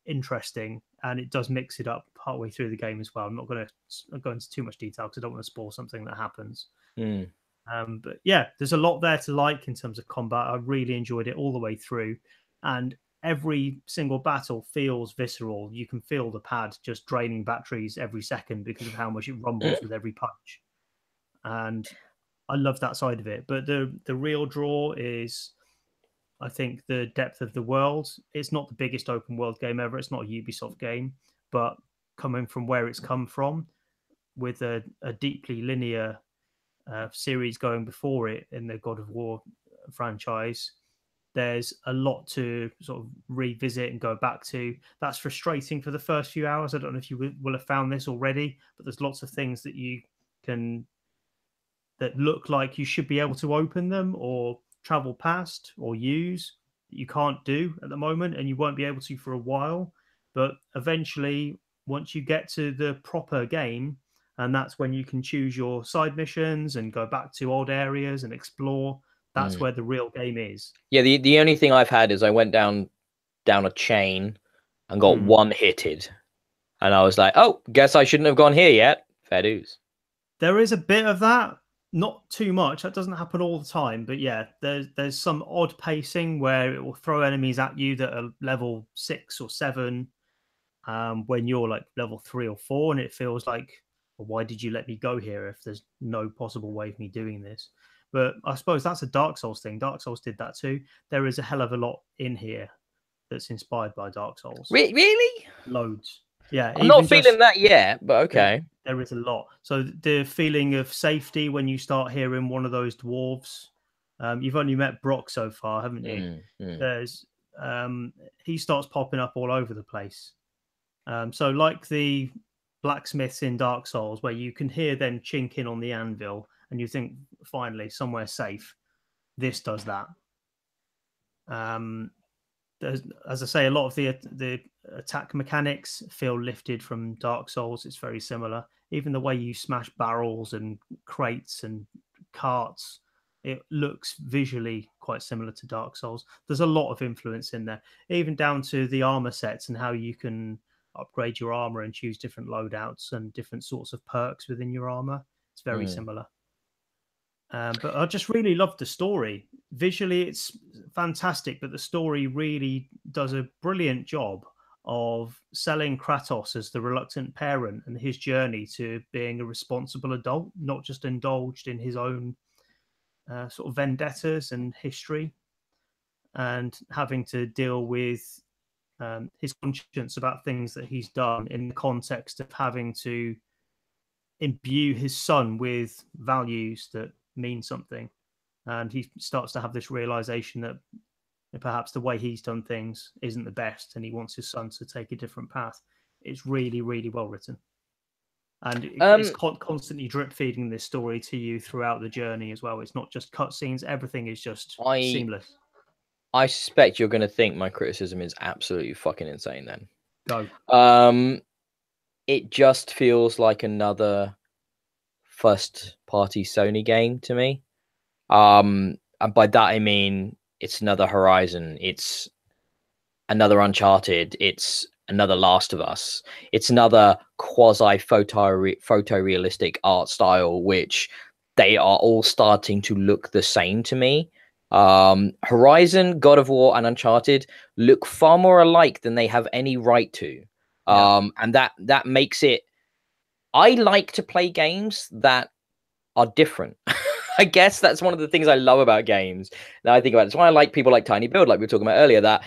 interesting, and it does mix it up partway through the game as well. I'm not going to go into too much detail because I don't want to spoil something that happens. But yeah, there's a lot there to like in terms of combat. I really enjoyed it all the way through, and every single battle feels visceral. You can feel the pad just draining batteries every second because of how much it rumbles with every punch. And I love that side of it. But the real draw is, I think, the depth of the world. It's not the biggest open world game ever. It's not a Ubisoft game, but coming from where it's come from, with a deeply linear series going before it in the God of War franchise, there's a lot to sort of revisit and go back to. That's frustrating for the first few hours. I don't know if you will have found this already, but there's lots of things that you can, that look like you should be able to open them or travel past or use, that you can't do at the moment, and you won't be able to for a while. But eventually, once you get to the proper game, and that's when you can choose your side missions and go back to old areas and explore, that's where the real game is. Yeah, the only thing I've had is I went down a chain and got one hitted, and I was like, oh, guess I shouldn't have gone here yet. Fair dues. There is a bit of that, not too much. That doesn't happen all the time, but yeah, there's some odd pacing where it will throw enemies at you that are level 6 or 7, when you're like level 3 or 4, and it feels like, well, why did you let me go here if there's no possible way of me doing this? But I suppose that's a Dark Souls thing. Dark Souls did that too. There is a hell of a lot in here that's inspired by Dark Souls. Really? Loads. Yeah, I'm not feeling that yet, but okay. There is a lot. So the feeling of safety when you start hearing one of those dwarves. You've only met Brock so far, haven't you? There's he starts popping up all over the place. So like the blacksmiths in Dark Souls, where you can hear them chinking on the anvil and you think, finally, somewhere safe. This does that. As I say, a lot of the attack mechanics feel lifted from Dark Souls. It's very similar. Even the way you smash barrels and crates and carts, it looks visually quite similar to Dark Souls. There's a lot of influence in there, even down to the armor sets and how you can upgrade your armor and choose different loadouts and different sorts of perks within your armor. It's very similar. But I just really love the story. Visually, it's fantastic, but the story really does a brilliant job of selling Kratos as the reluctant parent and his journey to being a responsible adult, not just indulged in his own sort of vendettas and history, and having to deal with his conscience about things that he's done in the context of having to imbue his son with values that mean something. And he starts to have this realization that perhaps the way he's done things isn't the best, and he wants his son to take a different path. It's really, really well written. And it's constantly drip feeding this story to you throughout the journey as well. It's not just cutscenes. Everything is just seamless. I suspect you're going to think my criticism is absolutely fucking insane then. Go. It just feels like another first-party Sony game to me. And by that I mean it's another Horizon, it's another Uncharted, it's another Last of Us. It's another quasi photorealistic art style, which they are all starting to look the same to me. Horizon, God of War, and Uncharted look far more alike than they have any right to. And that makes it. I like to play games that are different. I guess that's one of the things I love about games. Now I think about it. That's why I like people like Tiny Build, like we were talking about earlier, that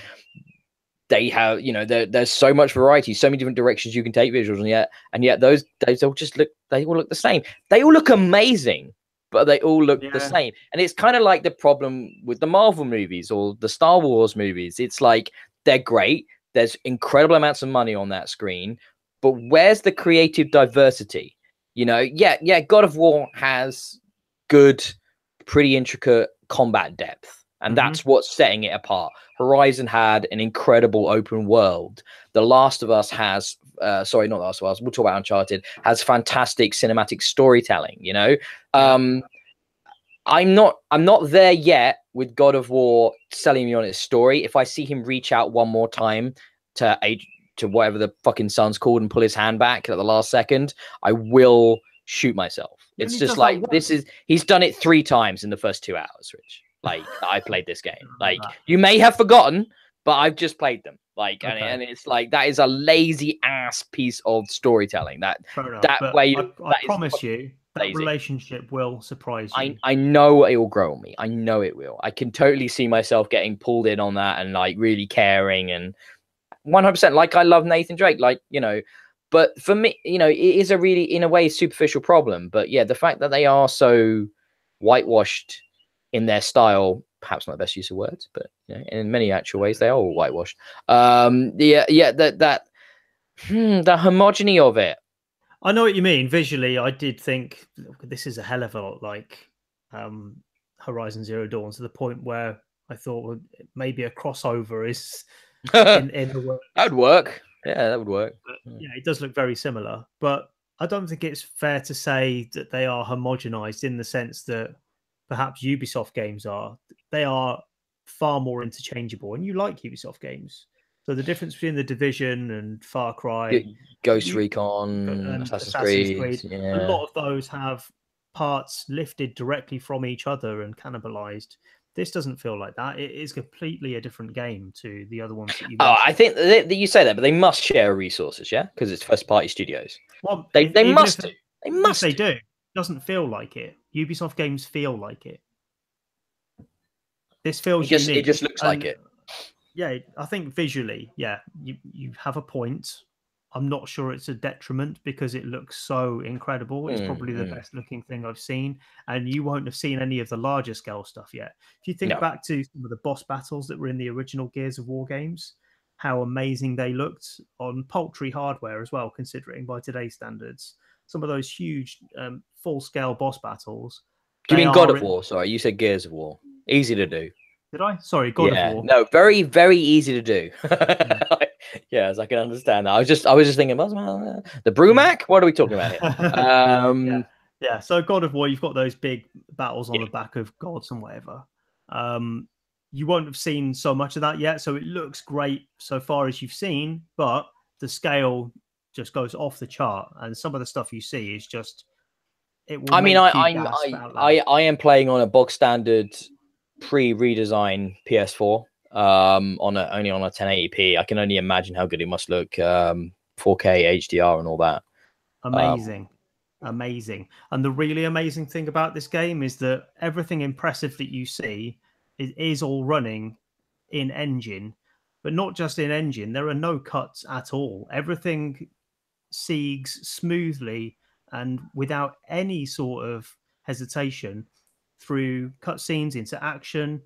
they have, you know, there's so much variety, so many different directions you can take visuals, and yet those all just look, they all look the same. They all look amazing, but they all look the same. And it's kind of like the problem with the Marvel movies or the Star Wars movies. It's like, they're great. There's incredible amounts of money on that screen, but where's the creative diversity? You know, yeah, God of War has good, pretty intricate combat depth, and that's what's setting it apart. Horizon had an incredible open world. The Last of Us has, sorry, not The Last of Us, we'll talk about Uncharted, has fantastic cinematic storytelling, you know? I'm not there yet with God of War selling me on its story. If I see him reach out one more time to whatever the fucking son's called and pull his hand back at the last second, I will shoot myself. It's just like, he's done it 3 times in the first 2 hours, Rich. Like, I played this game. Like, you may have forgotten, but I've just played them. Like, and it's like, that is a lazy ass piece of storytelling. That way, I promise you, that relationship will surprise you. I know it will grow on me. I know it will. I can totally see myself getting pulled in on that and like really caring, and 100%. Like, I love Nathan Drake, like, you know, but for me, you know, it is a really, in a way, superficial problem. But yeah, the fact that they are so whitewashed in their style, perhaps not the best use of words, but you know, in many actual ways, they are all whitewashed. That homogeny of it. I know what you mean. Visually, I did think this is a hell of a lot like Horizon Zero Dawn, to the point where I thought, well, maybe a crossover is in the works. That would work. Yeah, that would work. But, yeah, it does look very similar, but I don't think it's fair to say that they are homogenized in the sense that perhaps Ubisoft games are. They are far more interchangeable, and you like Ubisoft games. So the difference between The Division and Far Cry, Ghost Recon, and Assassin's Creed, a lot of those have parts lifted directly from each other and cannibalized. This doesn't feel like that. It is completely a different game to the other ones that you mentioned. I think that you say that, but they must share resources, yeah? Because it's first-party studios. Well, they must do. They must. They do. It doesn't feel like it. Ubisoft games feel like it. This feels unique. It just looks like it. Yeah, I think visually, yeah, you have a point. I'm not sure it's a detriment because it looks so incredible. It's probably the best looking thing I've seen, and you won't have seen any of the larger scale stuff yet. If you think back to some of the boss battles that were in the original Gears of War games, how amazing they looked on paltry hardware as well, considering by today's standards. Some of those huge full scale boss battles. Do you mean God of War? Sorry, you said Gears of War. Easy to do. Did I? Sorry, God of War. No, very, very easy to do. Yes, I can understand that. I was just thinking, the Brumac? What are we talking about here? Yeah. So God of War, you've got those big battles on the back of gods and whatever. You won't have seen so much of that yet, so it looks great so far as you've seen, but the scale just goes off the chart, and some of the stuff you see is just. It will. I mean, I am playing on a bog standard pre-redesign PS4 only on a 1080p. I can only imagine how good it must look, 4K HDR and all that. Amazing. And the really amazing thing about this game is that everything impressive that you see is all running in engine, but not just in engine. There are no cuts at all. Everything siegs smoothly and without any sort of hesitation through cutscenes into action,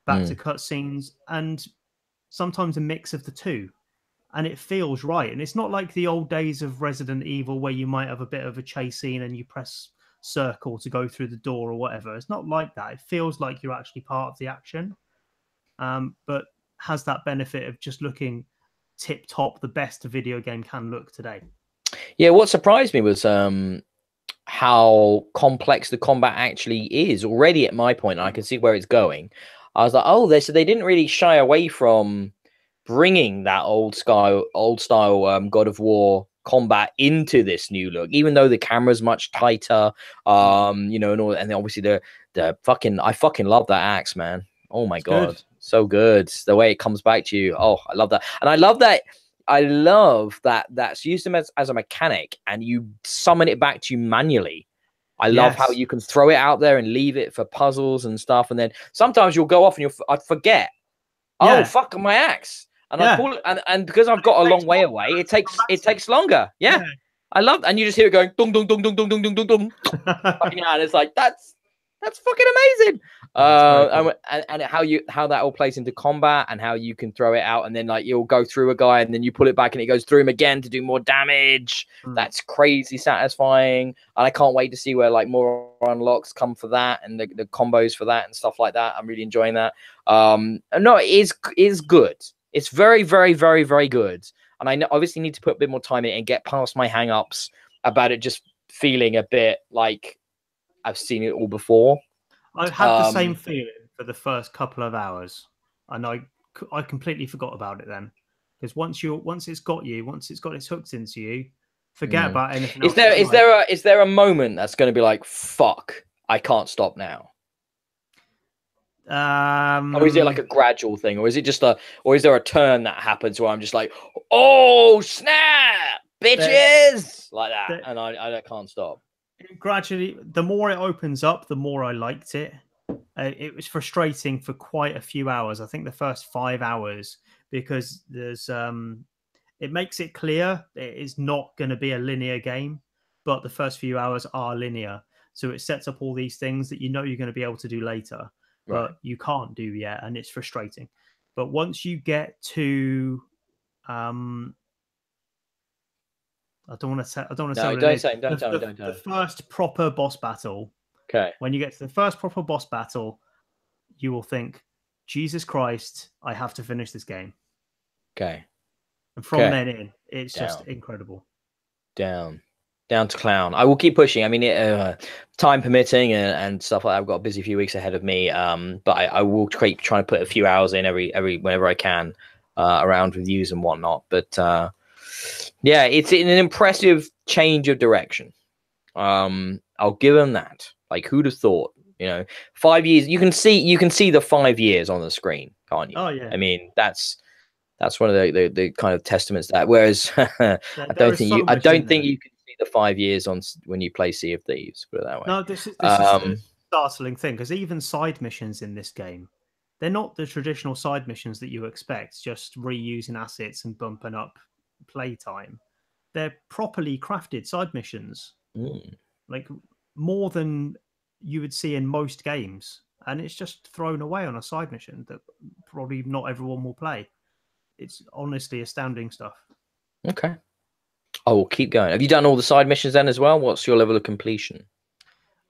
back to cutscenes, and sometimes a mix of the two. And it feels right. And it's not like the old days of Resident Evil where you might have a bit of a chase scene and you press circle to go through the door or whatever. It's not like that. It feels like you're actually part of the action, but has that benefit of just looking tip-top, the best a video game can look today. Yeah, what surprised me was how complex the combat actually is already at my point, and I can see where it's going. I was like, oh, so they didn't really shy away from bringing that old style God of War combat into this new look, even though the camera's much tighter, you know, and then obviously the fucking, I fucking love that axe, man. Oh my God, good. so good. The way it comes back to you. Oh, I love that. And I love that that's used them as a mechanic and you summon it back to you manually. I love how Yes. you can throw it out there and leave it for puzzles and stuff. And then sometimes you'll go off and I'd forget. Oh, Yeah. fuck my axe. And I Yeah. pull it, and because I've got a long way away, it takes longer. Yeah. I love, and you just hear it going dong dong dong dong dong dong dong dong dong. And it's like that's fucking amazing. Cool. And how that all plays into combat and how you can throw it out and then like you'll go through a guy and then you pull it back and it goes through him again to do more damage. That's crazy satisfying. And I can't wait to see where like more unlocks come for that and the combos for that and stuff like that. I'm really enjoying that. No, it is good. It's very, very, very, very good. And I obviously need to put a bit more time in it and get past my hang-ups about it just feeling a bit like I've seen it all before. I had the same feeling for the first couple of hours, and I completely forgot about it then. Because once it's got its hooks into you, forget about anything else. Is there a moment that's going to be like, fuck, I can't stop now? Or is it like a gradual thing, or is it just or is there a turn that happens where I'm just like, oh snap, bitches, like that, and I can't stop. Gradually, the more it opens up, the more I liked it. It was frustrating for quite a few hours. I think the first 5 hours, because there's it makes it clear it is not going to be a linear game, but the first few hours are linear. So it sets up all these things that you know you're going to be able to do later, but you can't do yet, and it's frustrating. But once you get to I don't want to say. Don't tell me. The first proper boss battle. Okay. When you get to the first proper boss battle, you will think, Jesus Christ, I have to finish this game. Okay. And from then in, it's just incredible. Down to clown. I will keep pushing. I mean, time permitting and stuff like that. I've got a busy few weeks ahead of me. But I will keep trying to put a few hours in every whenever I can around reviews and whatnot. But yeah, it's an impressive change of direction. I'll give them that. Like, who'd have thought? You know, 5 years. You can see the 5 years on the screen, can't you? Oh yeah. I mean, that's one of the kind of testaments to that. Whereas I don't think you can see the 5 years on when you play Sea of Thieves. Put it that way. No, this is the startling thing, because even side missions in this game, they're not the traditional side missions that you expect, just reusing assets and bumping up playtime. They're properly crafted side missions, like more than you would see in most games, and it's just thrown away on a side mission that probably not everyone will play. It's honestly astounding stuff. Okay, I will keep going. Have you done all the side missions then as well? What's your level of completion?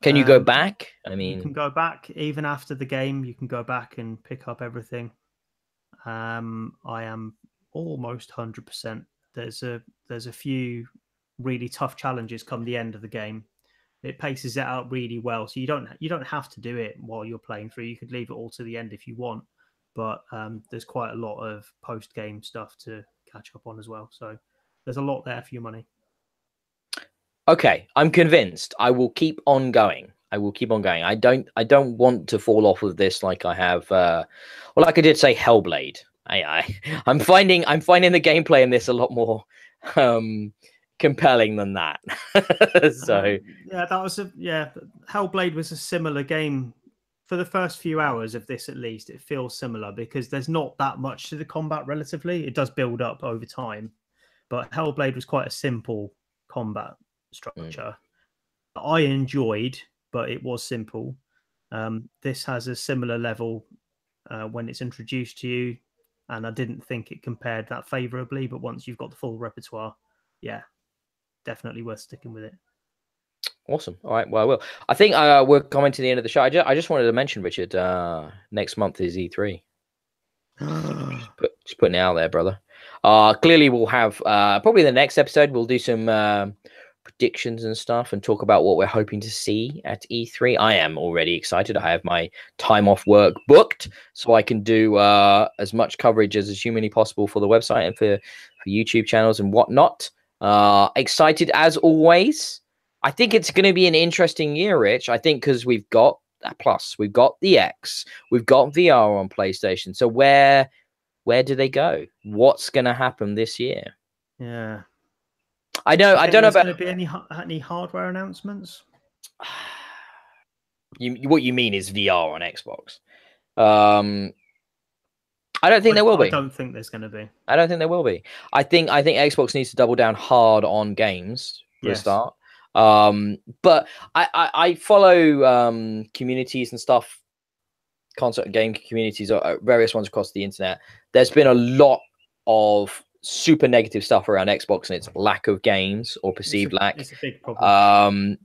Can you go back? I mean, you can go back even after the game. You can go back and pick up everything. I am almost 100%. There's a few really tough challenges come the end of the game. It paces it out really well, so you don't have to do it while you're playing through. You could leave it all to the end if you want, but there's quite a lot of post game stuff to catch up on as well. So there's a lot there for your money. Okay, I'm convinced. I will keep on going. I don't want to fall off of this like I have. Well, like I did say, Hellblade. I'm finding the gameplay in this a lot more compelling than that. So Hellblade was a similar game for the first few hours of this. At least it feels similar because there's not that much to the combat. Relatively, it does build up over time, but Hellblade was quite a simple combat structure. I enjoyed, but it was simple. This has a similar level when it's introduced to you, and I didn't think it compared that favorably, but once you've got the full repertoire, yeah, definitely worth sticking with it. Awesome. All right, well, I will. I think we're coming to the end of the show. I just wanted to mention, Richard, next month is E3. Just putting it out there, brother. Clearly we'll have probably the next episode we'll do some predictions and stuff and talk about what we're hoping to see at E3. I am already excited. I have my time off work booked, so I can do as much coverage as is humanly possible for the website and for YouTube channels and whatnot. Excited as always. I think it's going to be an interesting year, Rich. I think because we've got that Plus, we've got the X, we've got VR on PlayStation. So where do they go? What's going to happen this year? Yeah. I don't know There's about going to be any hardware announcements. What you mean is VR on Xbox. I don't think there will be. I don't think there's going to be. I don't think there will be. I think Xbox needs to double down hard on games for a start. But I follow communities and stuff, console game communities, or various ones across the internet. There's been a lot of super negative stuff around Xbox and its lack of games or perceived lack. It's a big problem.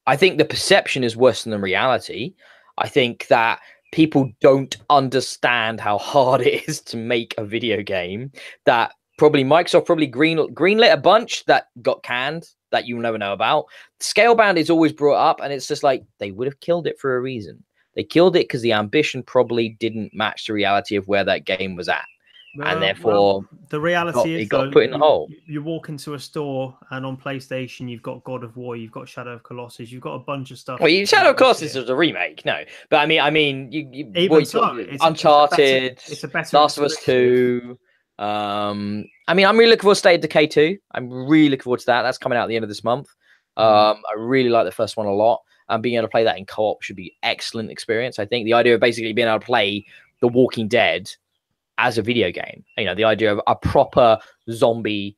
I think the perception is worse than the reality. I think that people don't understand how hard it is to make a video game. That Microsoft greenlit a bunch that got canned that you'll never know about. Scalebound is always brought up, and it's just like they would have killed it for a reason. They killed it because the ambition probably didn't match the reality of where that game was at. And therefore, the reality is, got put in the hole. You walk into a store, and on PlayStation, you've got God of War, you've got Shadow of Colossus, you've got a bunch of stuff. Well, Shadow of Colossus is a remake, no, but I mean, Uncharted, it's a better Last of Us 2. I mean, I'm really looking forward to State of Decay 2. I'm really looking forward to that. That's coming out at the end of this month. I really like the first one a lot. And being able to play that in co-op should be excellent experience. I think the idea of basically being able to play The Walking Dead as a video game, the idea of a proper zombie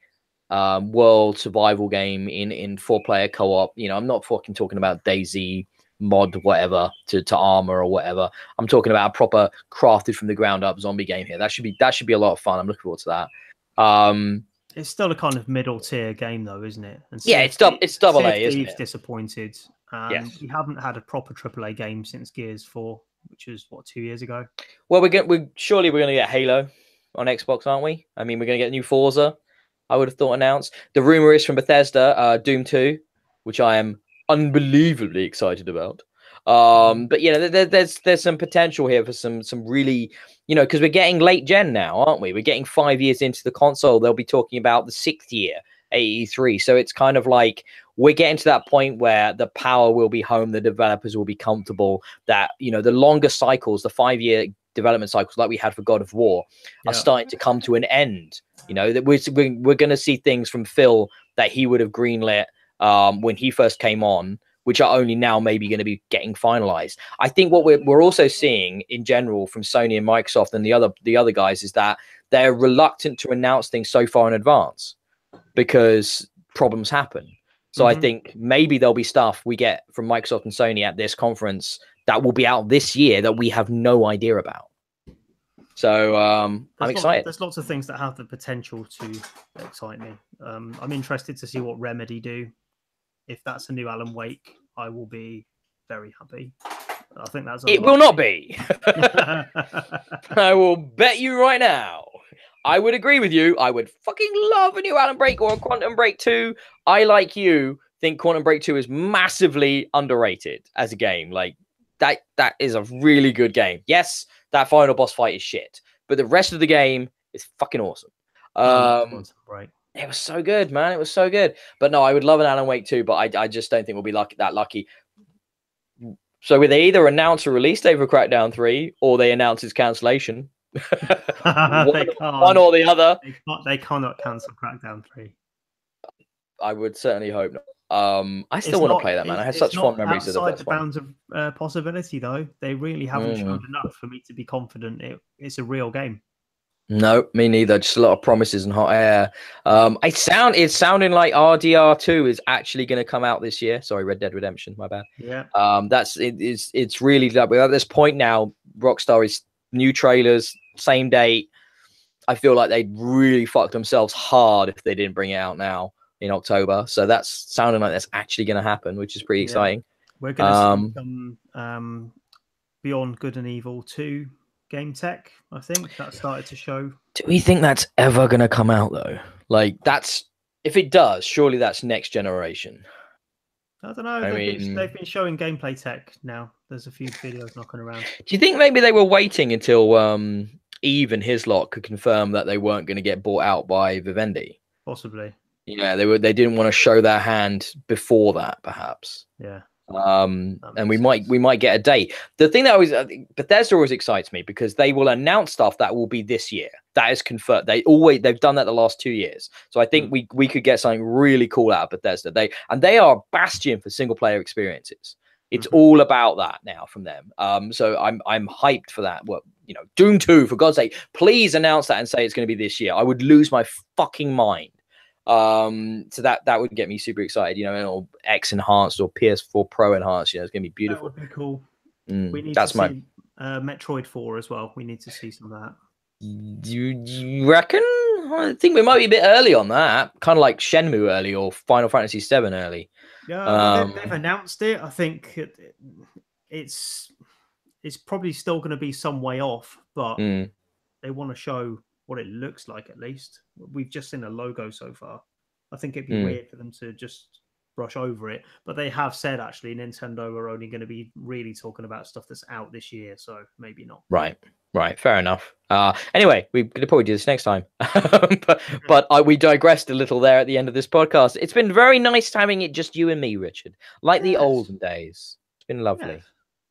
world survival game in 4-player co-op. I'm not fucking talking about DayZ mod whatever to Armor or whatever. I'm talking about a proper crafted from the ground up zombie game here. That should be a lot of fun. I'm looking forward to that. It's still a kind of middle tier game though, isn't it? And it's double A, isn't it? Disappointed. We haven't had a proper AAA game since Gears 4, which was 2 years ago. Well, surely we're going to get Halo on Xbox, aren't we? I mean, we're going to get new Forza, I would have thought, announced. The rumor is from Bethesda, Doom 2, which I am unbelievably excited about. But there's some potential here for some really, because we're getting late gen now, aren't we? We're getting 5 years into the console. They'll be talking about the 6th year at E3. So it's kind of like we're getting to that point where the power will be home, the developers will be comfortable, that the longer cycles, the 5-year development cycles like we had for God of War are starting to come to an end. That we're going to see things from Phil that he would have greenlit when he first came on, which are only now maybe going to be getting finalized. I think what we're also seeing in general from Sony and Microsoft and the other guys is that they're reluctant to announce things so far in advance because problems happen. So I think maybe there'll be stuff we get from Microsoft and Sony at this conference that will be out this year that we have no idea about. So I'm excited. There's lots of things that have the potential to excite me. I'm interested to see what Remedy do. If that's a new Alan Wake, I will be very happy. I think that's it will not be. I will bet you right now. I would agree with you. I would fucking love a new Alan Wake or a Quantum Break 2. I, like you, think Quantum Break 2 is massively underrated as a game. Like that is a really good game. Yes, that final boss fight is shit, but the rest of the game is fucking awesome. Right. It was so good, man. It was so good. But no, I would love an Alan Wake 2, but I just don't think we'll be that lucky. So they either announce a release date for Crackdown 3 or they announce its cancellation. one or the other. They cannot cancel Crackdown 3. I would certainly hope not. I still want to play that, man. I have such fond memories of the first one. Outside the bounds of possibility, though. They really haven't shown enough for me to be confident it's a real game. No, me neither. Just a lot of promises and hot air. It's sounding like RDR2 is actually going to come out this year. Sorry, Red Dead Redemption. My bad. Yeah. It's really like we're at this point now. Rockstar is new trailers, same date. I feel like they really fucked themselves hard if they didn't bring it out now in October. So that's sounding like that's actually going to happen, which is pretty exciting. We're going to see some Beyond Good and Evil 2 game tech. I think that started to show. Do we think that's ever going to come out though? Like If it does, surely that's next generation. I don't know. They've been showing gameplay tech now. There's a few videos knocking around. Do you think maybe they were waiting until Eve and his lot could confirm that they weren't going to get bought out by Vivendi? Possibly. Yeah, they didn't want to show their hand before that, perhaps. Yeah. And we might get a date. The thing that always Bethesda always excites me because they will announce stuff that will be this year. That is confirmed. They've done that the last 2 years. So I think we could get something really cool out of Bethesda. They are a bastion for single player experiences. It's all about that now from them. So I'm hyped for that. Well, Doom 2, for God's sake, please announce that and say it's going to be this year. I would lose my fucking mind. So that would get me super excited, or X enhanced or PS4 Pro enhanced. It's gonna be beautiful. That would be cool. We need to see Metroid 4 as well. We need to see some of that. You reckon? I think we might be a bit early on that, kind of like Shenmue early or Final Fantasy 7 early. Yeah, they've announced it. I think it's probably still going to be some way off, but they want to show what it looks like. At least we've just seen a logo so far. I think it'd be weird for them to just brush over it, but they have said actually Nintendo are only going to be really talking about stuff that's out this year, so maybe not. Right, fair enough. Anyway, we're gonna probably do this next time. but we digressed a little there at the end of this podcast. It's been very nice having it just you and me, Richard, like the olden days. It's been lovely.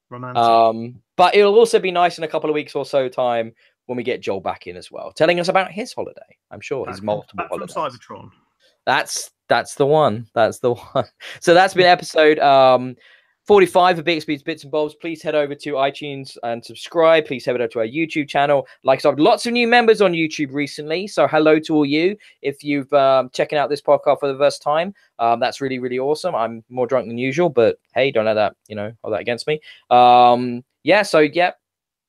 Romantic. But it'll also be nice in a couple of weeks or so time when we get Joel back in as well, telling us about his holiday. I'm sure his multiple holidays. From Cybertron. That's the one. That's the one. So that's been episode 45 of Bxb'S Bits and Bobs. Please head over to iTunes and subscribe. Please head over to our YouTube channel. Like I said, lots of new members on YouTube recently. So hello to all you. If you've checking out this podcast for the first time, that's really, really awesome. I'm more drunk than usual, but hey, don't let that, hold that against me.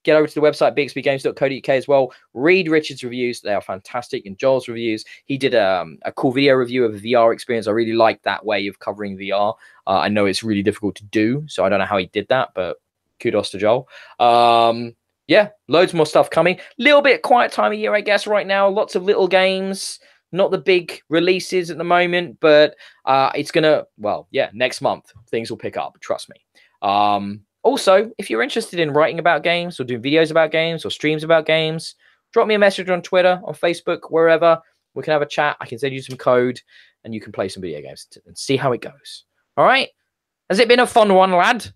Get over to the website, bxbgames.co.uk as well. Read Richard's reviews. They are fantastic. And Joel's reviews. He did a cool video review of a VR experience. I really like that way of covering VR. I know it's really difficult to do, so I don't know how he did that, but kudos to Joel. Loads more stuff coming. Little bit quiet time of year, I guess, right now. Lots of little games. Not the big releases at the moment, but it's going to, next month, things will pick up. Trust me. Also, if you're interested in writing about games or doing videos about games or streams about games, drop me a message on Twitter, on Facebook, wherever. We can have a chat. I can send you some code and you can play some video games and see how it goes. All right? Has it been a fun one, lad?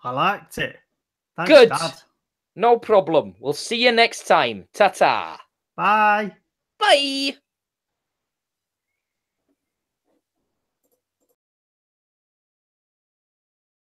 I liked it. Thanks, good. Dad. No problem. We'll see you next time. Ta-ta. Bye. Bye.